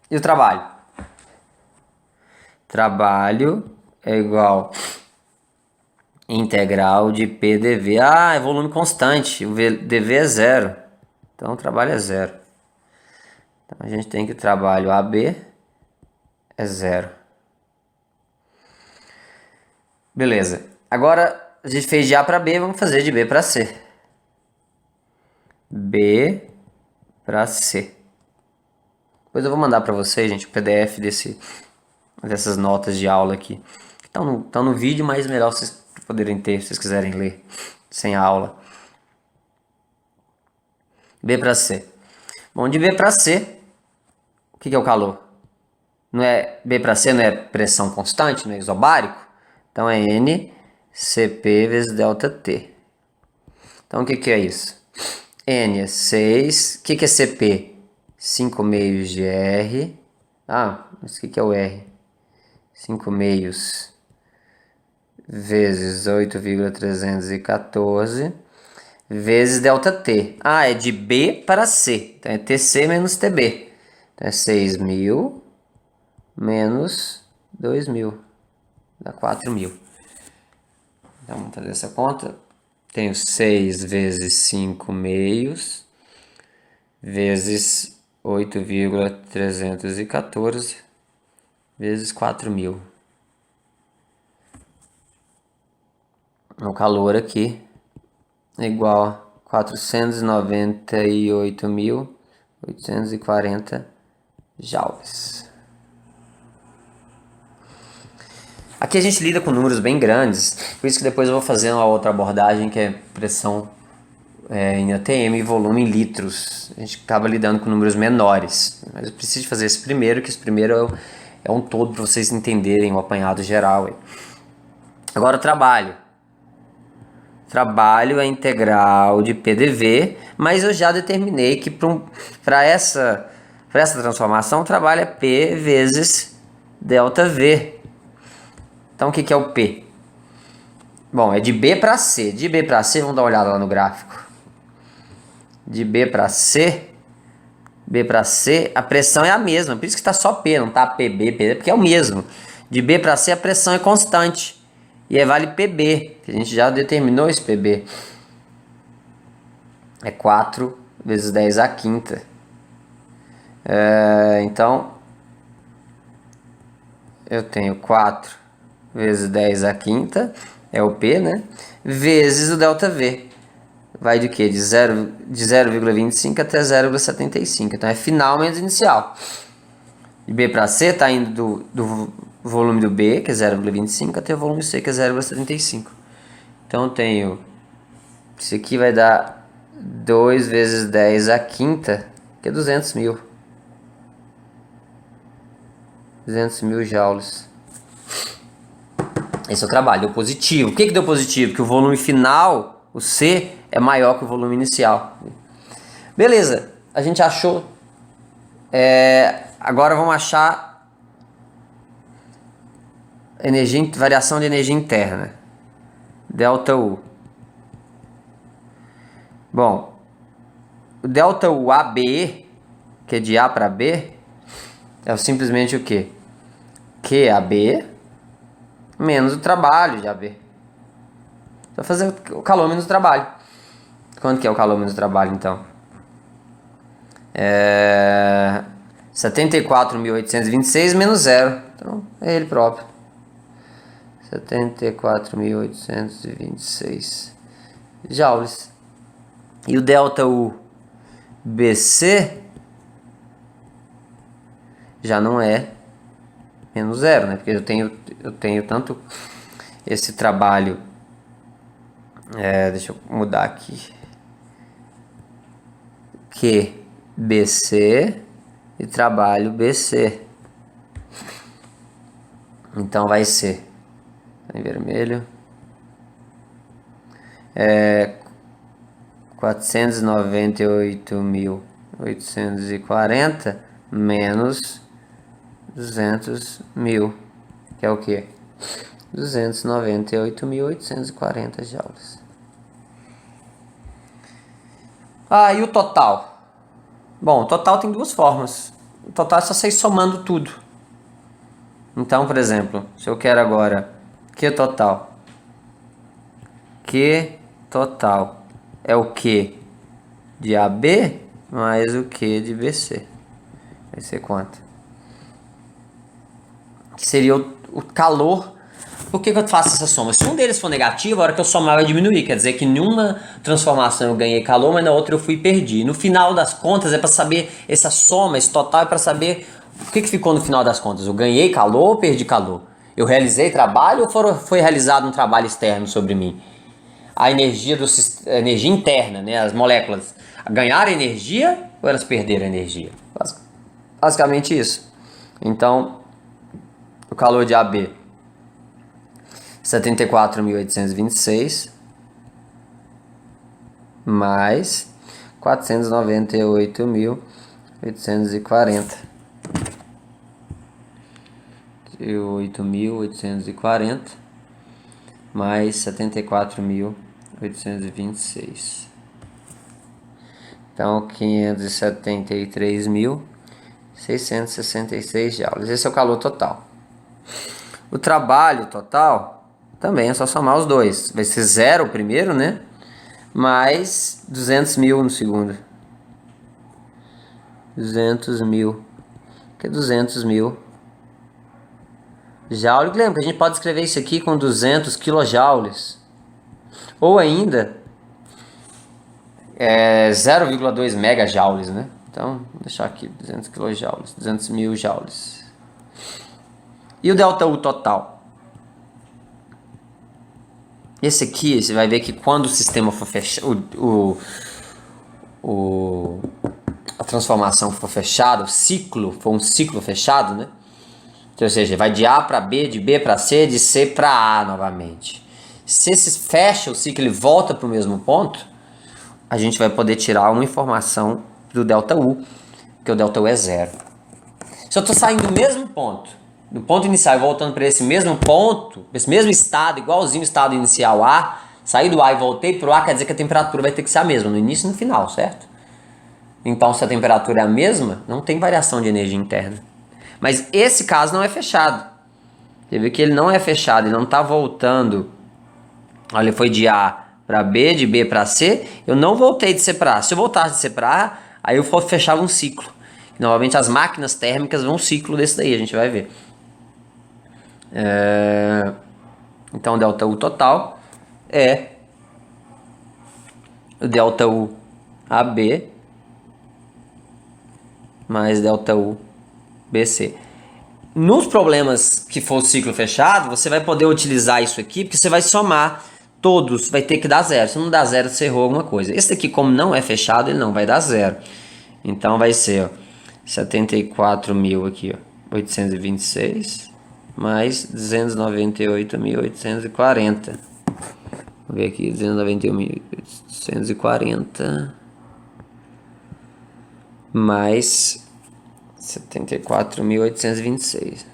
E o trabalho? Trabalho é igual integral de PdV. Ah, é volume constante, o dV é zero. Então o trabalho é zero. Então a gente tem que o trabalho AB é zero. Beleza. Agora a gente fez de A para B, vamos fazer de B para C. B para C. Depois eu vou mandar para vocês, gente, o PDF dessas notas de aula aqui. Estão no vídeo, mas melhor vocês poderem ter, se vocês quiserem ler sem a aula. B para C. Bom, de B para C, o que é o calor? Não é B para C, não é pressão constante, não é isobárico? Então é N CP vezes ΔT. Então o que é isso? N é 6. O que é CP? 5 meios de R. Ah, mas o que é o R? 5 meios vezes 8,314 vezes ΔT. Ah, é de B para C. Então é TC menos TB. Então é 6.000 menos 2.000. Dá 4.000. Então vamos fazer essa conta. Tenho 6 vezes 5 meios vezes 8,314 vezes 4.000. O calor aqui é igual a 498.840 joules. Aqui a gente lida com números bem grandes, por isso que depois eu vou fazer uma outra abordagem que é pressão em ATM e volume em litros. A gente acaba lidando com números menores, mas eu preciso fazer esse primeiro, que esse primeiro é um todo para vocês entenderem o apanhado geral. Agora o trabalho. Trabalho é integral de PDV, mas eu já determinei que para essa transformação o trabalho é P vezes ΔV. Então o que é o P? Bom, é de B para C. De B para C, vamos dar uma olhada lá no gráfico. De B para C, a pressão é a mesma. Por isso que está só P, não está PB, porque é o mesmo. De B para C a pressão é constante. E aí vale PB, que a gente já determinou esse PB. É 4 vezes 10 à quinta. Então, eu tenho 4 vezes 10 à quinta, é o P, né? Vezes o ΔV. Vai de quê? De 0,25 até 0,75. Então é final menos inicial. De B para C está indo do volume do B, que é 0,25, até o volume C, que é 0,75. Então eu tenho, isso aqui vai dar 2 vezes 10 à quinta, que é 200 mil. 200 mil joules. Esse é o trabalho, deu positivo. O que deu positivo? Que o volume final, o C, é maior que o volume inicial. Beleza, a gente achou. Agora vamos achar variação de energia interna. Delta U. Bom, o delta U AB, que é de A para B, é simplesmente o quê? QAB menos o trabalho de AB. Vou fazer o calor menos o trabalho. Quanto que é o calor menos o trabalho, então? 74.826 menos 0. Então, é ele próprio. 74.826 joules. E o delta U BC já não é menos 0, né? Porque eu tenho tanto esse trabalho. Deixa eu mudar aqui. Que BC e trabalho BC. Então vai ser em vermelho 498.840 menos 200 mil, que é o que? 298.840 joules. E o total? Bom, o total tem duas formas. O total é só você ir somando tudo. Então, por exemplo, se eu quero agora Q total. Q total é o Q de AB mais o Q de BC. Vai ser quanto? Que seria o calor. Por que eu faço essa soma? Se um deles for negativo, a hora que eu somar vai diminuir. Quer dizer que em uma transformação eu ganhei calor, mas na outra eu fui e perdi. No final das contas é para saber essa soma, esse total é para saber o que ficou no final das contas. Eu ganhei calor ou perdi calor? Eu realizei trabalho ou foi realizado um trabalho externo sobre mim? A energia interna, né? As moléculas ganharam energia ou elas perderam energia? Basicamente isso. Então, o calor de AB 74.826 mais 498.840. 8.840 mais 74.826. Então, 573.666 joules. Esse é o calor total. O trabalho total também é só somar os dois. Vai ser 0 o primeiro, né? Mais 200 mil no segundo. 200 mil. Que é 200 mil joule. Lembra que a gente pode escrever isso aqui com 200 kilojoules. Ou ainda 0,2 megajoules, né? Então, vou deixar aqui 200 kilojoules, 200 mil joules. E o delta U total? Esse aqui, você vai ver que quando o sistema for fechado, a transformação for fechada, o ciclo for um ciclo fechado, né? Então, ou seja, vai de A para B, de B para C, de C para A novamente. Se se fecha o ciclo e volta para o mesmo ponto, a gente vai poder tirar uma informação do delta U, que o delta U é 0. Se eu estou saindo do mesmo ponto, do ponto inicial e voltando para esse mesmo ponto, esse mesmo estado, igualzinho o estado inicial A, saí do A e voltei para o A, quer dizer que a temperatura vai ter que ser a mesma, no início e no final, certo? Então, se a temperatura é a mesma, não tem variação de energia interna. Mas esse caso não é fechado. Você vê que ele não é fechado, ele não está voltando. Olha, ele foi de A para B, de B para C. Eu não voltei de C para A. Se eu voltasse de C para A, aí eu fechava um ciclo. Normalmente as máquinas térmicas vão um ciclo desse daí, a gente vai ver. Então, o delta U total é o delta U AB mais delta U BC. Nos problemas que for o ciclo fechado, você vai poder utilizar isso aqui, porque você vai somar todos vai ter que dar zero. Se não dá zero, você errou alguma coisa. Esse aqui, como não é fechado, ele não vai dar zero. Então vai ser, ó, 74.000 aqui, ó, 826 mais 298.840. Vou ver aqui, 291.840 mais 74.826.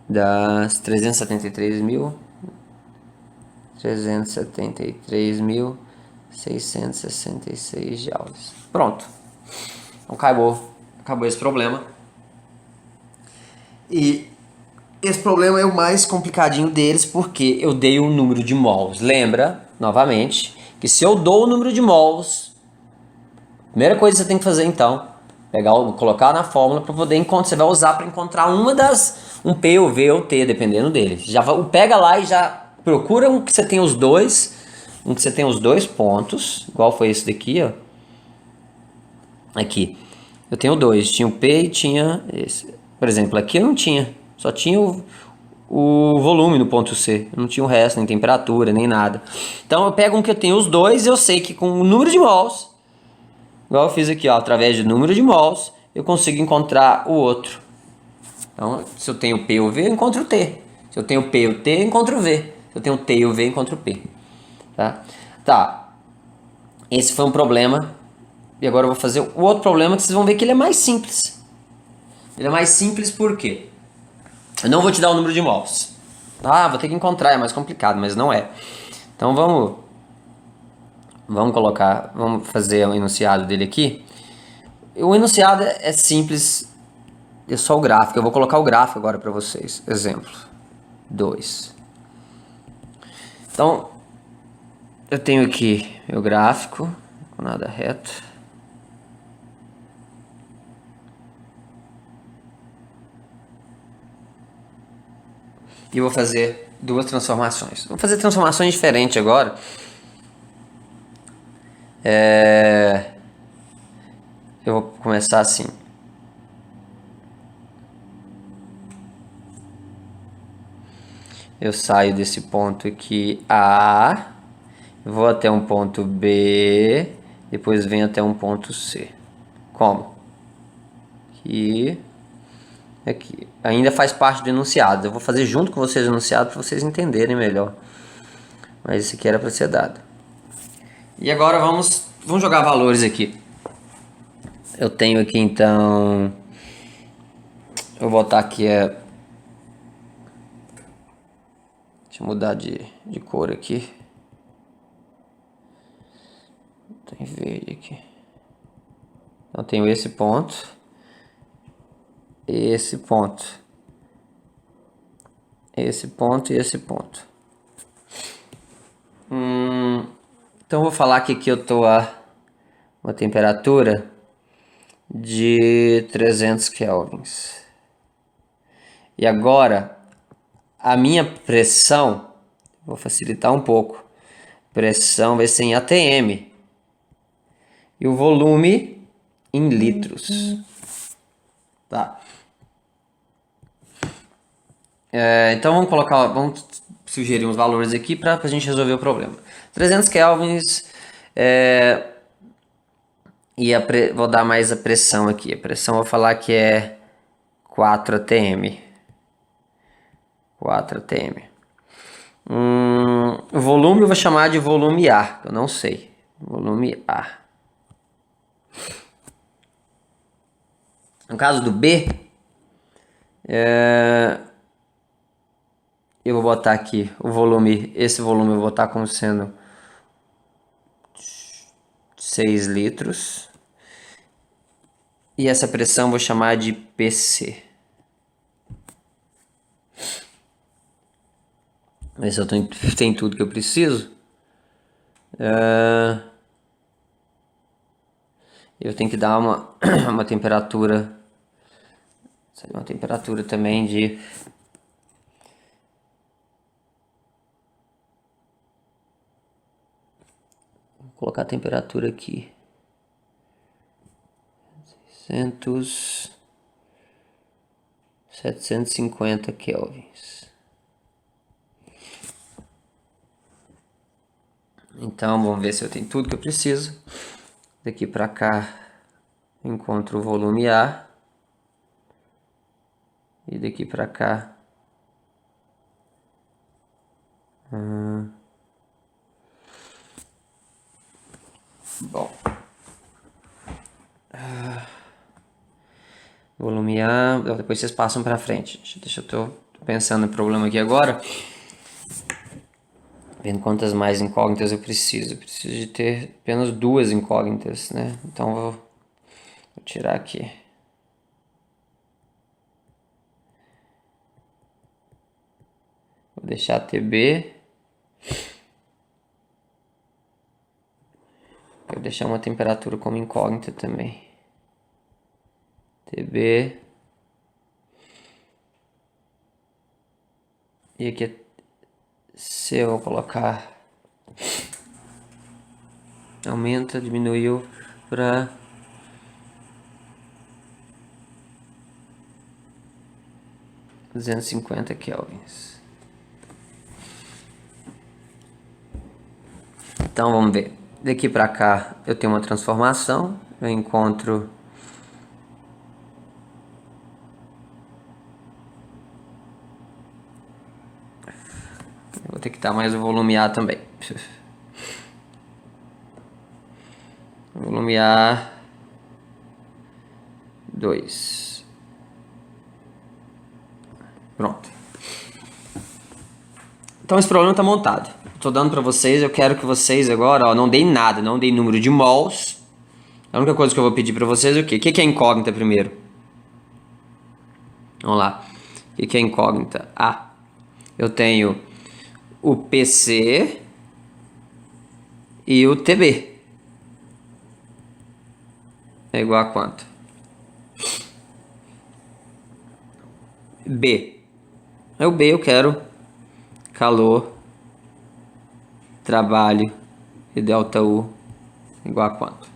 Das 373.666 joules. Pronto. Então acabou esse problema. E esse problema é o mais complicadinho deles porque eu dei o número de mols. Lembra, novamente, que se eu dou o número de mols, a primeira coisa que você tem que fazer então, colocar na fórmula para poder encontrar, você vai usar para encontrar um P ou V ou T, dependendo dele. Pega lá e já procura um que você tem os dois, pontos, igual foi esse daqui, ó. Aqui, eu tenho dois, tinha o P e tinha esse. Por exemplo, aqui eu não tinha, só tinha o volume no ponto C, eu não tinha o resto, nem temperatura, nem nada. Então eu pego um que eu tenho os dois e eu sei que com o número de mols, igual eu fiz aqui, ó, através do número de mols, eu consigo encontrar o outro. Então, se eu tenho P ou V, eu encontro o T. Se eu tenho P ou T, eu encontro o V. Se eu tenho T ou V, eu encontro o P. Tá. Esse foi um problema. E agora eu vou fazer o outro problema que vocês vão ver que ele é mais simples. Ele é mais simples por quê? Eu não vou te dar o número de mols. Vou ter que encontrar, é mais complicado, mas não é. Então vamos fazer o enunciado dele aqui. O enunciado é simples, é só o gráfico. Eu vou colocar o gráfico agora para vocês. Exemplo 2. Então, eu tenho aqui meu gráfico, com nada reto. E vou fazer duas transformações. Vou fazer transformações diferentes agora. Eu vou começar assim. Eu saio desse ponto aqui A, vou até um ponto B, depois venho até um ponto C. Como? Aqui. Ainda faz parte do enunciado. Eu vou fazer junto com vocês o enunciado para vocês entenderem melhor. Mas isso aqui era para ser dado. E agora vamos jogar valores aqui. Eu tenho aqui então... Eu vou botar aqui Deixa eu mudar de cor aqui. Tem verde aqui. Então tenho esse ponto. Esse ponto. Esse ponto e esse ponto. Então eu vou falar que aqui eu tô a uma temperatura de 300 kelvins. E agora a minha pressão, vou facilitar um pouco. Pressão vai ser em ATM. E o volume em litros. Tá. Então vamos sugerir uns valores aqui para a gente resolver o problema. 300 kelvins e vou dar mais a pressão aqui. A pressão eu vou falar que é 4 atm. 4 atm. O volume eu vou chamar de volume A, eu não sei. Volume A. No caso do B, eu vou botar aqui o volume, esse volume eu vou botar como sendo 6 litros. E essa pressão eu vou chamar de PC. Ver se eu tenho tudo que eu preciso. Eu tenho que dar uma temperatura. Uma temperatura também de... Vou colocar a temperatura aqui. 750 kelvins. Então, vamos ver se eu tenho tudo que eu preciso. Daqui para cá, encontro o volume A. E daqui para cá... Bom. Volume A, depois vocês passam para frente. Deixa eu tô pensando no problema aqui agora. Vendo quantas mais incógnitas eu preciso. Eu preciso de ter apenas 2 incógnitas, né? Então vou tirar aqui. Vou deixar TB. Vou deixar uma temperatura como incógnita também. TB. E aqui é C, eu vou colocar. Aumenta, diminuiu para 250 kelvins. Então vamos ver. Daqui para cá eu tenho uma transformação. Eu encontro vou ter que dar mais o volume A também. Volume A 2. Pronto. Então esse problema está montado. Estou dando para vocês, eu quero que vocês agora, ó, não deem nada, não deem número de mols. A única coisa que eu vou pedir para vocês é o quê? O que é incógnita primeiro? Vamos lá. O que é incógnita? Ah, eu tenho o PC e o TB. É igual a quanto? B. É o B, eu quero calor, trabalho e delta U igual a quanto?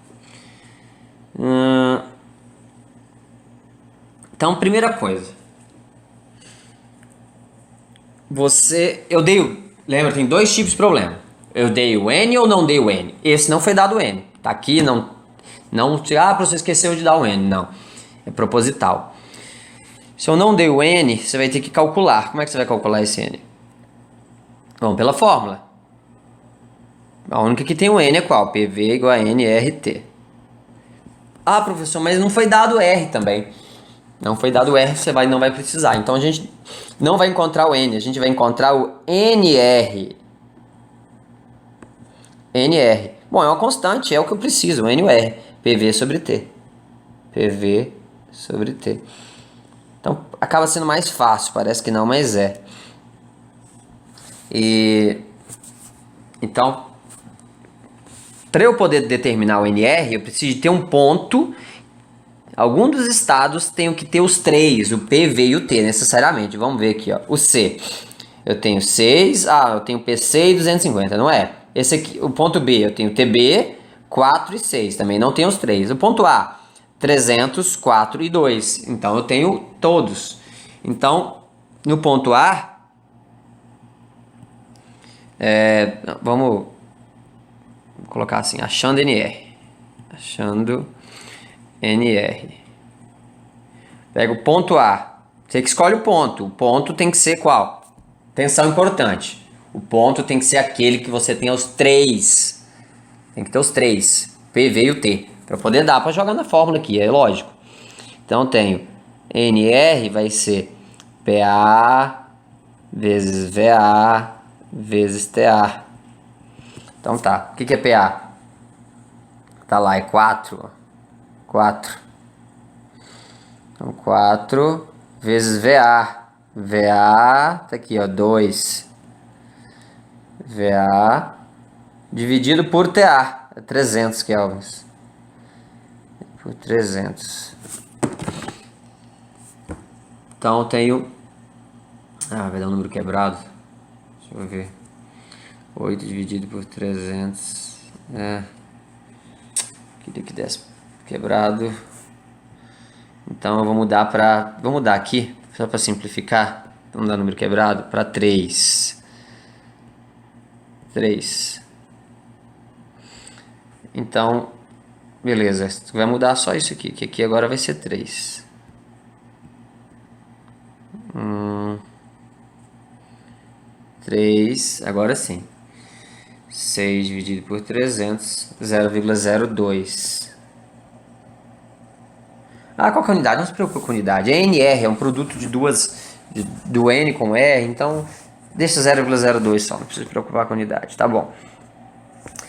Então, primeira coisa. Eu dei, lembra, tem 2 tipos de problema. Eu dei o N ou não dei o N? Esse não foi dado o N. Tá aqui, não, você esqueceu de dar o N. Não, é proposital. Se eu não dei o N, você vai ter que calcular. Como é que você vai calcular esse N? Vamos pela fórmula. A única que tem o N é qual? PV igual a NRT. Ah, professor, mas não foi dado R também. Não foi dado R, você não vai precisar. Então a gente não vai encontrar o N, a gente vai encontrar o NR. NR. Bom, é uma constante, é o que eu preciso, o N e o R. PV sobre T. PV sobre T. Então acaba sendo mais fácil, parece que não, mas é. Então, para eu poder determinar o NR, eu preciso de ter um ponto. Algum dos estados tem que ter os 3, o P, V e o T, necessariamente. Vamos ver aqui, ó. O C. Eu tenho 6, eu tenho PC e 250, não é? Esse aqui, o ponto B, eu tenho TB, 4 e 6, também não tem os 3. O ponto A, 300, 4 e 2. Então eu tenho todos. Então, no ponto A, vamos colocar assim, achando NR. Achando NR. Pega o ponto A. Você que escolhe o ponto. O ponto tem que ser qual? Atenção importante. O ponto tem que ser aquele que você tem os 3. Tem que ter os 3. PV e o T. Para poder dar para jogar na fórmula aqui, é lógico. Então eu tenho NR vai ser PA vezes VA vezes TA. Então tá. O que é PA? Tá lá, é 4. 4. Então 4 vezes VA. VA tá aqui, ó, 2. VA dividido por TA. É 300 kelvins. Por 300. Então eu tenho... vai dar um número quebrado. Deixa eu ver. 8 dividido por 300. Queria que desse quebrado. Então eu vou mudar para... Vou mudar aqui, só para simplificar. Vamos dar número quebrado para 3. 3. Então, beleza. Vai mudar só isso aqui, que aqui agora vai ser 3. 3, agora sim. 6 dividido por 300, 0,02. Ah, qual que é a unidade? Não se preocupe com a unidade. É NR, é um produto de do N com R, então deixa 0,02 só, não precisa se preocupar com a unidade, tá bom.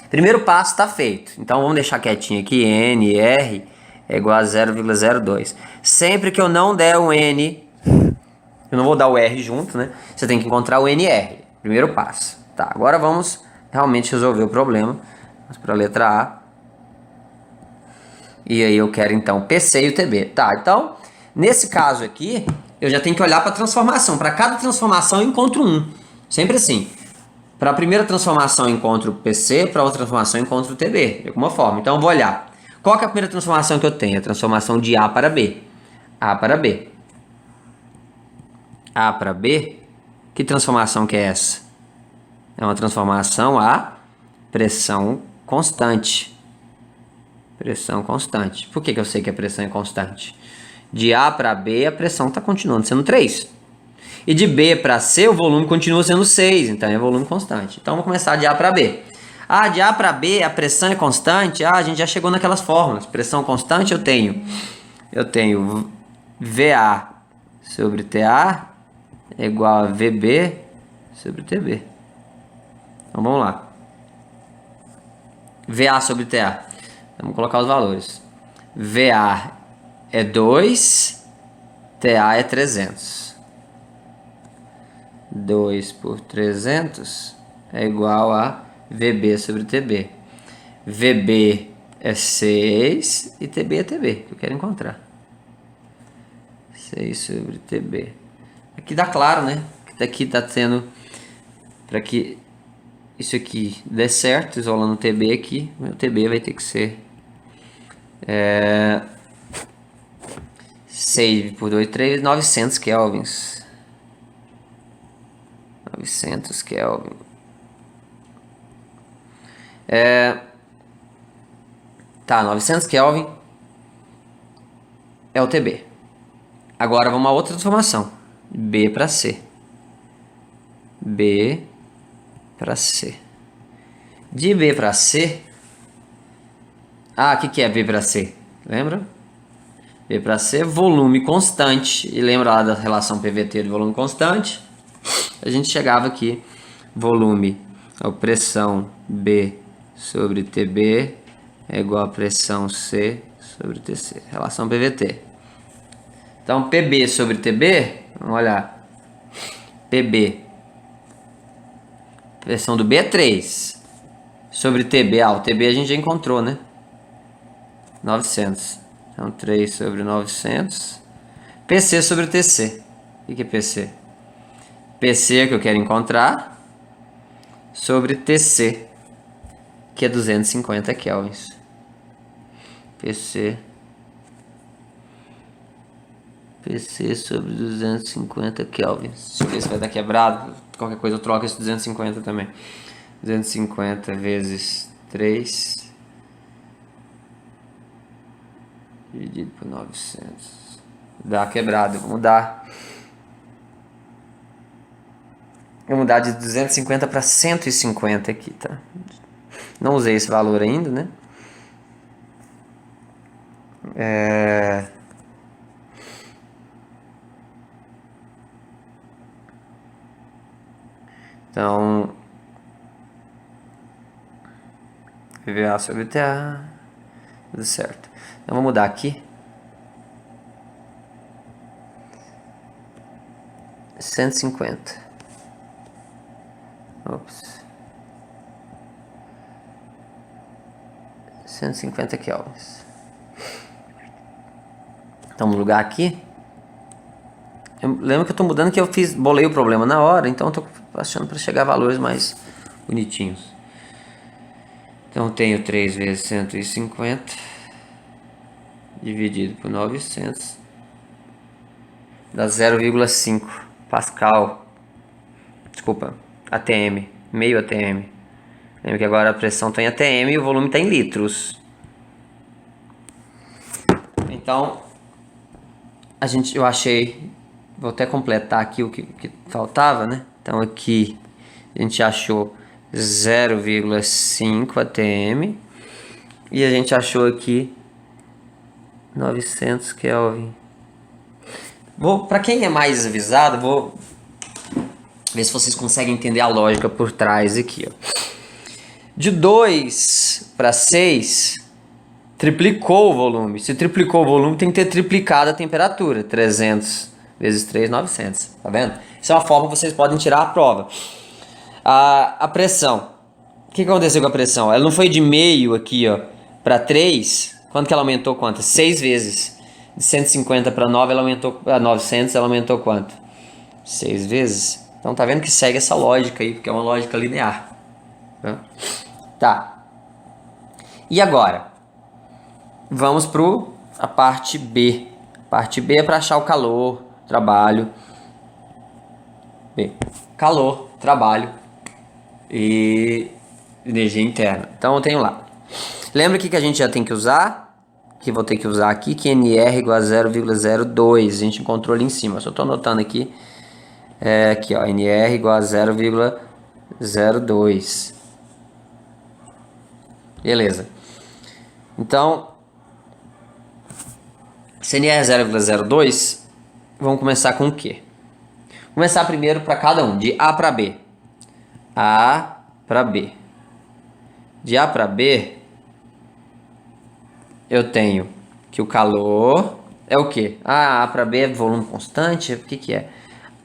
Primeiro passo está feito, então vamos deixar quietinho aqui, NR é igual a 0,02. Sempre que eu não der o N, eu não vou dar o R junto, né? Você tem que encontrar o NR, primeiro passo. Tá, agora vamos realmente resolver o problema. Vamos para a letra A. E aí eu quero então o PC e o TB. Tá, então, nesse caso aqui, eu já tenho que olhar para a transformação. Para cada transformação eu encontro um. Sempre assim. Para a primeira transformação eu encontro o PC, para a outra transformação eu encontro o TB. De alguma forma. Então eu vou olhar. Qual que é a primeira transformação que eu tenho? A transformação de A para B. A para B. A para B? Que transformação que é essa? É uma transformação a pressão constante. Pressão constante. Por que eu sei que a pressão é constante? De A para B, a pressão está continuando sendo 3. E de B para C, o volume continua sendo 6. Então é volume constante. Então vamos começar de A para B. Ah, de A para B, a pressão é constante. Ah, a gente já chegou naquelas fórmulas. Pressão constante eu tenho VA sobre TA é igual a VB sobre TB. Então vamos lá. VA sobre TA. Vamos colocar os valores. VA é 2, TA é 300. 2 por 300 é igual a VB sobre TB. VB é 6 e TB é TB, que eu quero encontrar. 6 sobre TB. Aqui dá claro, né? Que aqui está tendo... Para que isso aqui dê certo, isolando o TB aqui, o TB vai ter que ser 6 por 2, 3, 900 kelvins. 900 Kelvin. Tá, 900 Kelvin é o TB. Agora vamos a outra transformação. B para C. B para C. De B para C... Ah, o que é B para C? Lembra? B para C, volume constante. E lembra lá da relação PVT de volume constante? A gente chegava aqui, volume, a pressão B sobre TB é igual a pressão C sobre TC. Relação PVT. Então, PB sobre TB, vamos olhar. PB, pressão do B é 3. Sobre TB, o TB a gente já encontrou, né? 900. Então, 3 sobre 900. PC sobre TC. O que é PC? PC é que eu quero encontrar sobre TC, que é 250 kelvins. PC sobre 250 kelvins. Deixa eu ver se vai dar quebrado. Qualquer coisa eu troco esse 250 também. 250 vezes 3 dividido por 900. Dá quebrado. Vou mudar de 250 para 150 aqui, tá? Não usei esse valor ainda, né? Então, VA sobre TA, tudo certo. Então, vou mudar aqui. 150. Ops. 150 kelvins. Então, no lugar aqui. Eu lembro que eu tô mudando, que eu bolei o problema na hora, então eu tô achando para chegar a valores mais bonitinhos. Então, eu tenho 3 vezes 150 dividido por 900 dá 0,5 Pascal. Desculpa, ATM, meio ATM. Lembra que agora a pressão está em atm e o volume está em litros. Então, eu achei, vou até completar aqui o que faltava, né? Então aqui a gente achou 0,5 atm e a gente achou aqui 900 Kelvin. Para quem é mais avisado, vou ver se vocês conseguem entender a lógica por trás aqui, ó. De 2 para 6, triplicou o volume. Se triplicou o volume, tem que ter triplicado a temperatura. 300 vezes 3, 900. Tá vendo? Isso é uma forma que vocês podem tirar a prova. A pressão. O que aconteceu com a pressão? Ela não foi de meio aqui, ó, para 3. Quanto que ela aumentou? Quanto? 6 vezes. De 150 para 9, ela aumentou, a 900, ela aumentou quanto? 6 vezes. Então tá vendo que segue essa lógica aí, porque é uma lógica linear. Tá. E agora? Vamos para a parte B. A parte B é para achar o calor, trabalho. B. Calor, trabalho e energia interna. Então eu tenho lá. Lembra que a gente já tem que usar? Que vou ter que usar aqui, que NR igual a 0,02. A gente encontrou ali em cima. Só estou anotando aqui. Aqui, ó. NR igual a 0,02. Beleza. Então, se NR é 0,02, vamos começar com o quê? Começar primeiro para cada um, de A para B. A para B. De A para B, eu tenho que o calor é o quê? A para B é volume constante? O que é?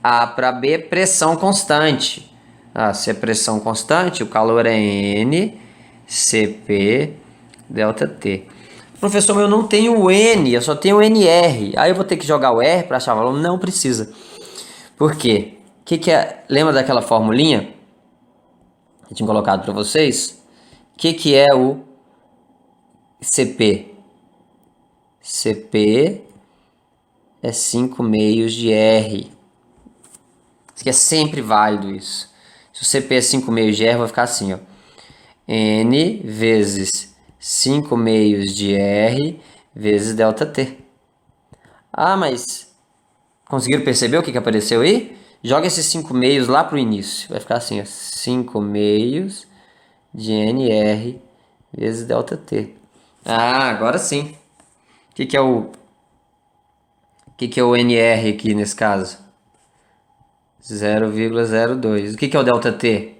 A para B é pressão constante. Se é pressão constante, o calor é N, CP, delta T. Professor, eu não tenho o N, eu só tenho o NR. Aí eu vou ter que jogar o R para achar o valor? Não precisa. Por quê? O que é? Lembra daquela formulinha que eu tinha colocado para vocês? O que é o CP? CP é 5 meios de R. Isso aqui é sempre válido isso. Se o CP é 5 meios de R, vai ficar assim, ó. N vezes 5 meios de R vezes delta T. Mas conseguiram perceber o que apareceu aí? Joga esses 5 meios lá pro início. Vai ficar assim, ó. 5 meios de NR vezes delta T. Agora sim. O que é o NR aqui nesse caso? 0,02. O que é o delta T?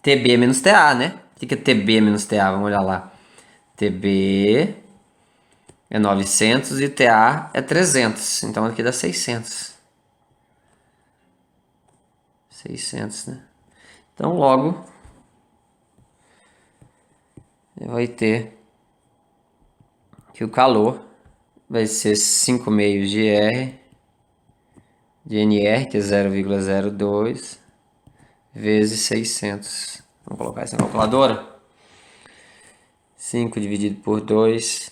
TB menos TA, né? O que é TB menos TA? Vamos olhar lá. TB é 900 e TA é 300. Então aqui dá 600. 600, né? Então logo vai ter que o calor vai ser 5 meios de R de NR, que é 0,02 vezes 600. Vamos colocar isso na calculadora. 5 dividido por 2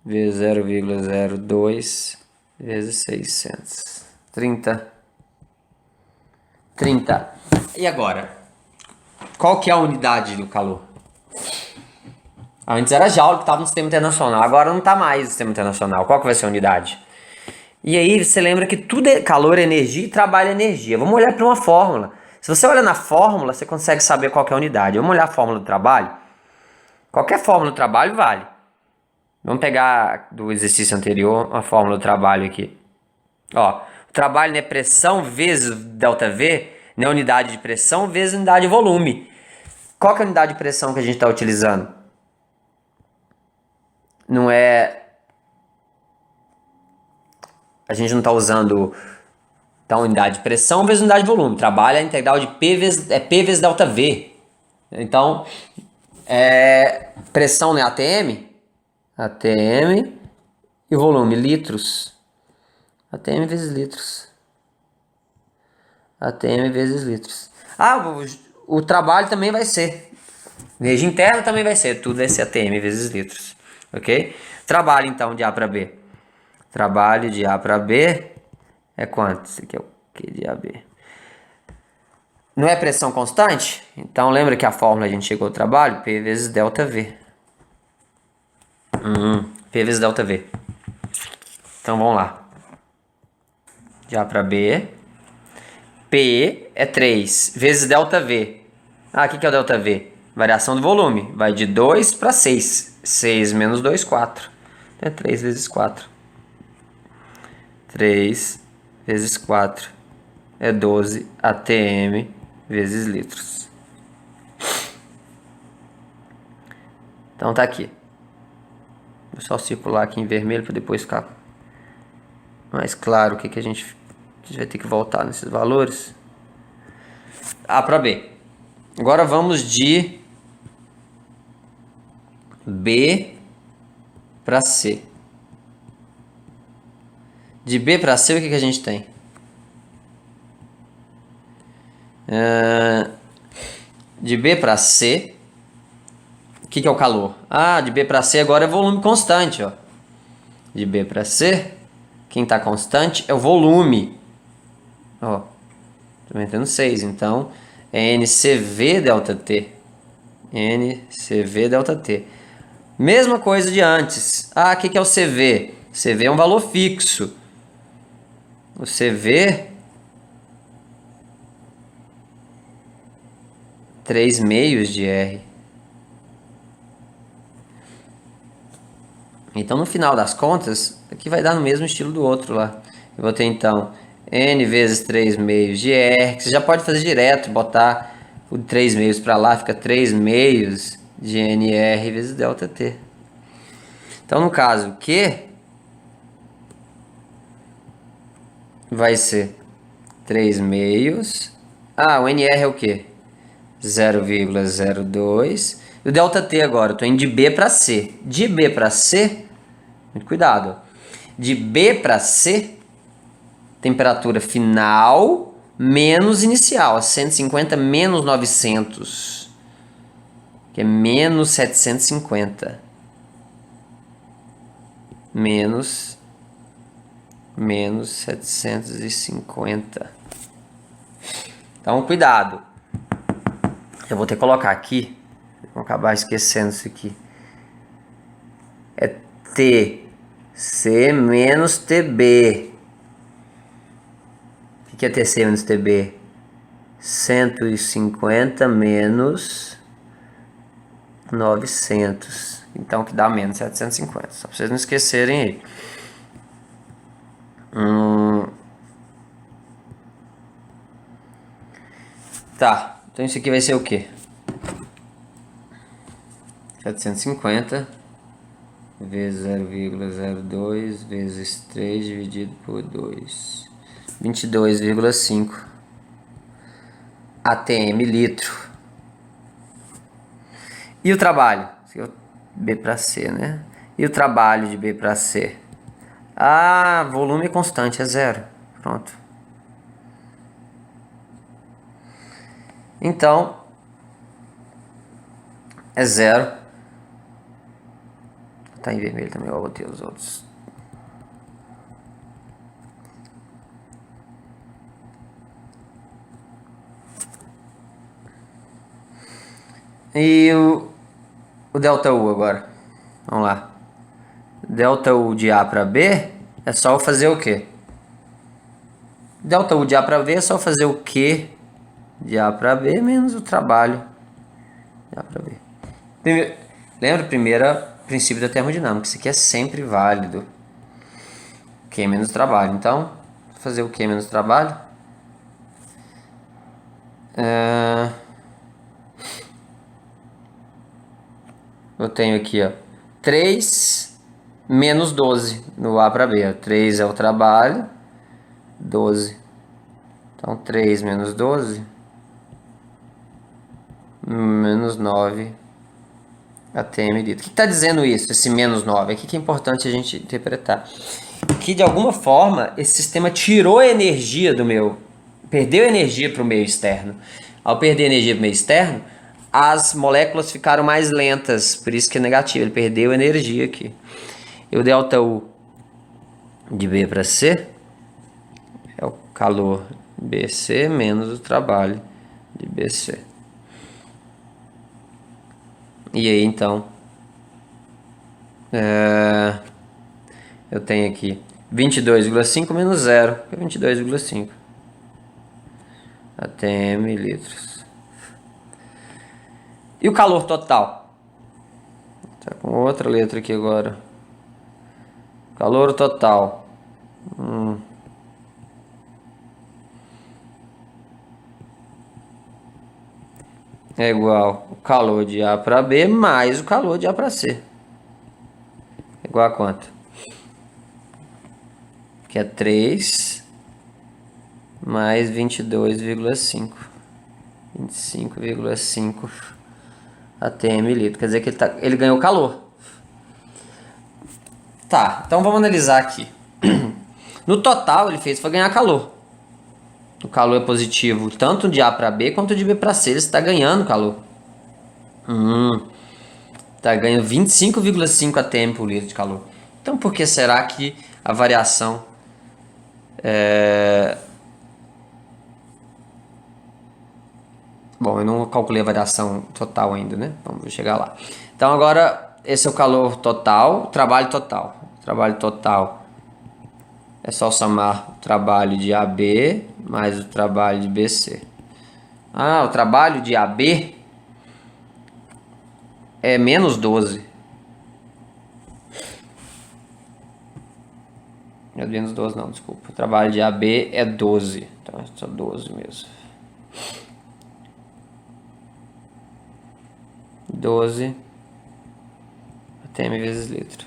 vezes 0,02 vezes 600. 30. E agora? Qual que é a unidade do calor? Antes era joule que estava no sistema internacional. Agora não está mais no sistema internacional. Qual que vai ser a unidade? E aí você lembra que tudo é calor, energia e trabalho, energia. Vamos olhar para uma fórmula. Se você olha na fórmula, você consegue saber qual que é a unidade. Vamos olhar a fórmula do trabalho? Qualquer fórmula do trabalho vale. Vamos pegar do exercício anterior a fórmula do trabalho aqui. Ó, o trabalho, né, pressão vezes ΔV, né, unidade de pressão vezes unidade de volume. Qual que é a unidade de pressão que a gente está utilizando? Não é... A gente não está usando a unidade de pressão vezes unidade de volume. Trabalho é a integral de P vezes ΔV. Então, pressão, né, ATM e volume, litros. ATM vezes litros. ATM vezes litros. O trabalho também vai ser. Energia interna também vai ser. Tudo vai ser ATM vezes litros. Ok? Trabalho, então, de A para B. Trabalho de A para B é quanto? Isso aqui é o que de AB? Não é pressão constante? Então lembra que a fórmula a gente chegou ao trabalho? P vezes ΔV. P vezes ΔV. Então vamos lá. De A para B. P é 3 vezes ΔV. Ah, o que é o ΔV? Variação do volume. Vai de 2 para 6. 6 menos 2, 4. É 3 vezes 4. 3 vezes 4 é 12 atm vezes litros. Então tá aqui. Vou só circular aqui em vermelho para depois ficar mais claro o que a gente vai ter que voltar nesses valores. A para B. Agora vamos de B para C. De B para C, o que a gente tem? De B para C, o que é o calor? Ah, de B para C agora é volume constante, ó. De B para C, quem está constante é o volume. Ó, tô metendo 6, então é NCV ΔT. NCV ΔT. Mesma coisa de antes. Ah, o que é o CV? CV é um valor fixo. O CV 3 meios de R. Então, no final das contas, aqui vai dar no mesmo estilo do outro lá. Eu vou ter, então, N vezes 3 meios de R, que você já pode fazer direto, botar o 3 meios para lá, fica 3 meios de NR vezes ΔT. Então, no caso, Q vai ser 3 meios. Ah, o NR é o quê? 0,02. E o ΔT agora, eu estou indo de B para C. De B para C, muito cuidado. De B para C, temperatura final menos inicial. 150 menos 900. Que é menos 750. Menos 750. Então, cuidado. Eu vou ter que colocar aqui. Vou acabar esquecendo isso aqui. É TC menos TB. O que é TC menos TB? 150 menos 900. Então, que dá menos 750. Só para vocês não esquecerem aí. Tá. Então, isso aqui vai ser o quê? 750 vezes 0,02 vezes 3 dividido por 2. 22,5 atm litro. E o trabalho? B para C, né? E o trabalho de B para C? Ah, volume constante, é 0. Pronto. Então, é 0. Tá em vermelho também, eu botei os outros. E o ΔU agora. Vamos lá. ΔU de A para B é só fazer o quê? ΔU de A para B é só fazer o Q de A para B menos o trabalho de A para B. Lembra o primeiro princípio da termodinâmica. Isso aqui é sempre válido. Q menos trabalho. Então, fazer o Q menos trabalho. Eu tenho aqui, ó, 3 menos 12 no A para B. 3 é o trabalho, 12. Então, 3 menos 12, menos 9 atm litro. O que está dizendo isso, esse menos 9? Aqui que é importante a gente interpretar. Que, de alguma forma, esse sistema tirou energia do meu... Perdeu energia para o meio externo. Ao perder energia para o meio externo, as moléculas ficaram mais lentas, por isso que é negativo, ele perdeu energia aqui. E o ΔU de B para C é o calor BC menos o trabalho de BC. E aí, então, eu tenho aqui 22,5 menos 0, que é 22,5 atm litros. E o calor total? Tá com outra letra aqui agora. Calor total. É igual o calor de A para B mais o calor de A para C. É igual a quanto? Que é 3 mais 22,5. 25,5 atm litro. Quer dizer que ele ganhou calor. Tá, então vamos analisar aqui. No total, ele foi ganhar calor. O calor é positivo tanto de A para B quanto de B para C. Ele está ganhando calor. Está ganhando 25,5 atm por litro de calor. Então, por que será que a variação Bom, eu não calculei a variação total ainda, né? Vamos chegar lá. Então, agora, esse é o calor total, trabalho total. Trabalho total é só somar o trabalho de AB mais o trabalho de BC. O trabalho de AB é menos 12. É menos 12 não, desculpa. O trabalho de AB é 12. Então é só 12 mesmo. 12 atm vezes litro.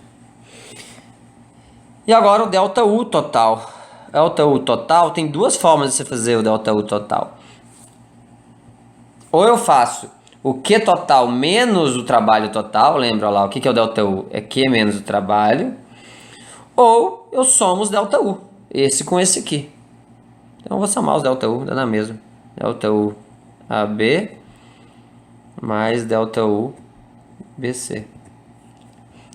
E agora o ΔU total. ΔU total tem duas formas de você fazer o ΔU total. Ou eu faço o Q total menos o trabalho total. Lembra lá, o que é o ΔU? É Q menos o trabalho. Ou eu somo os ΔU. Esse com esse aqui. Então eu vou somar os ΔU, dá na mesma. ΔU AB mais ΔU BC.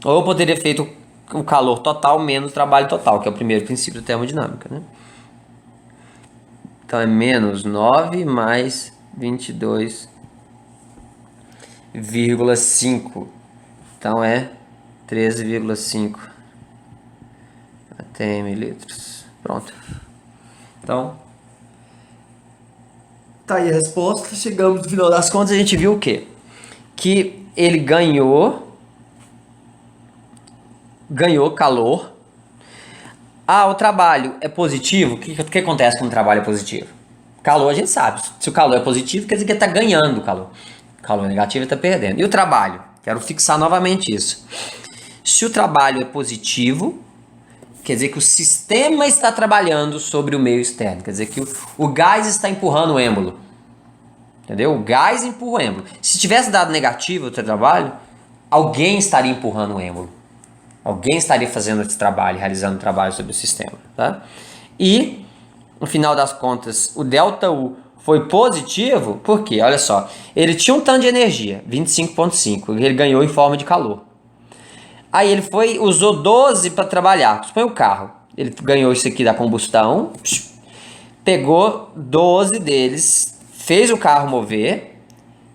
Ou eu poderia ter feito o calor total menos o trabalho total, que é o primeiro princípio da termodinâmica, né? Então é menos 9 mais 22,5. Então é 13,5 atm litros. Pronto. Então, tá aí a resposta. Chegamos no final das contas, a gente viu o quê? Que ele ganhou calor. O trabalho é positivo. O que acontece quando o trabalho é positivo? Calor a gente sabe. Se o calor é positivo, quer dizer que ele está ganhando calor. Calor negativo, ele está perdendo. E o trabalho? Quero fixar novamente isso. Se o trabalho é positivo, quer dizer que o sistema está trabalhando sobre o meio externo. Quer dizer que o gás está empurrando o êmbolo. Entendeu? O gás empurra o êmbolo. Se tivesse dado negativo o teu trabalho, alguém estaria empurrando o êmbolo. Alguém estaria fazendo esse trabalho, realizando o trabalho sobre o sistema. Tá? E, no final das contas, o ΔU foi positivo, porque, olha só, ele tinha um tanto de energia, 25,5, ele ganhou em forma de calor. Aí ele usou 12 para trabalhar. Põe o carro. Ele ganhou isso aqui da combustão, pegou 12 deles, fez o carro mover,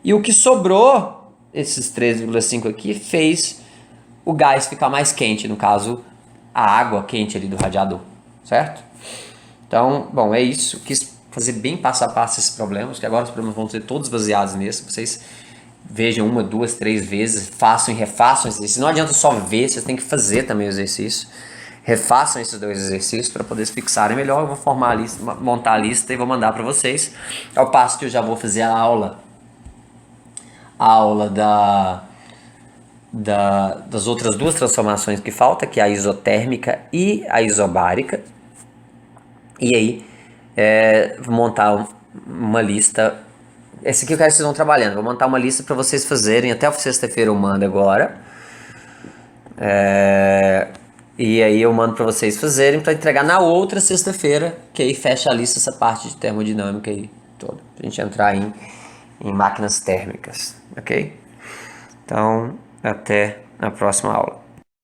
e o que sobrou, esses 13,5 aqui, fez o gás ficar mais quente, no caso, a água quente ali do radiador, certo? Então, bom, é isso. Quis fazer bem passo a passo esses problemas, que agora os problemas vão ser todos baseados nisso. Vocês vejam 1, 2, 3 vezes, façam e refaçam exercício. Não adianta só ver, vocês têm que fazer também o exercício. Refaçam esses dois exercícios para poder se fixarem melhor. Eu vou formar a lista, montar a lista e vou mandar para vocês. Ao passo que eu já vou fazer a aula das outras duas transformações que falta, que é a isotérmica e a isobárica. E aí, vou montar uma lista. Esse aqui eu quero que vocês vão trabalhando. Vou montar uma lista para vocês fazerem. Até sexta-feira eu mando agora. E aí eu mando para vocês fazerem para entregar na outra sexta-feira, que aí fecha a lista essa parte de termodinâmica aí toda. Pra gente entrar em máquinas térmicas, ok? Então, até a próxima aula.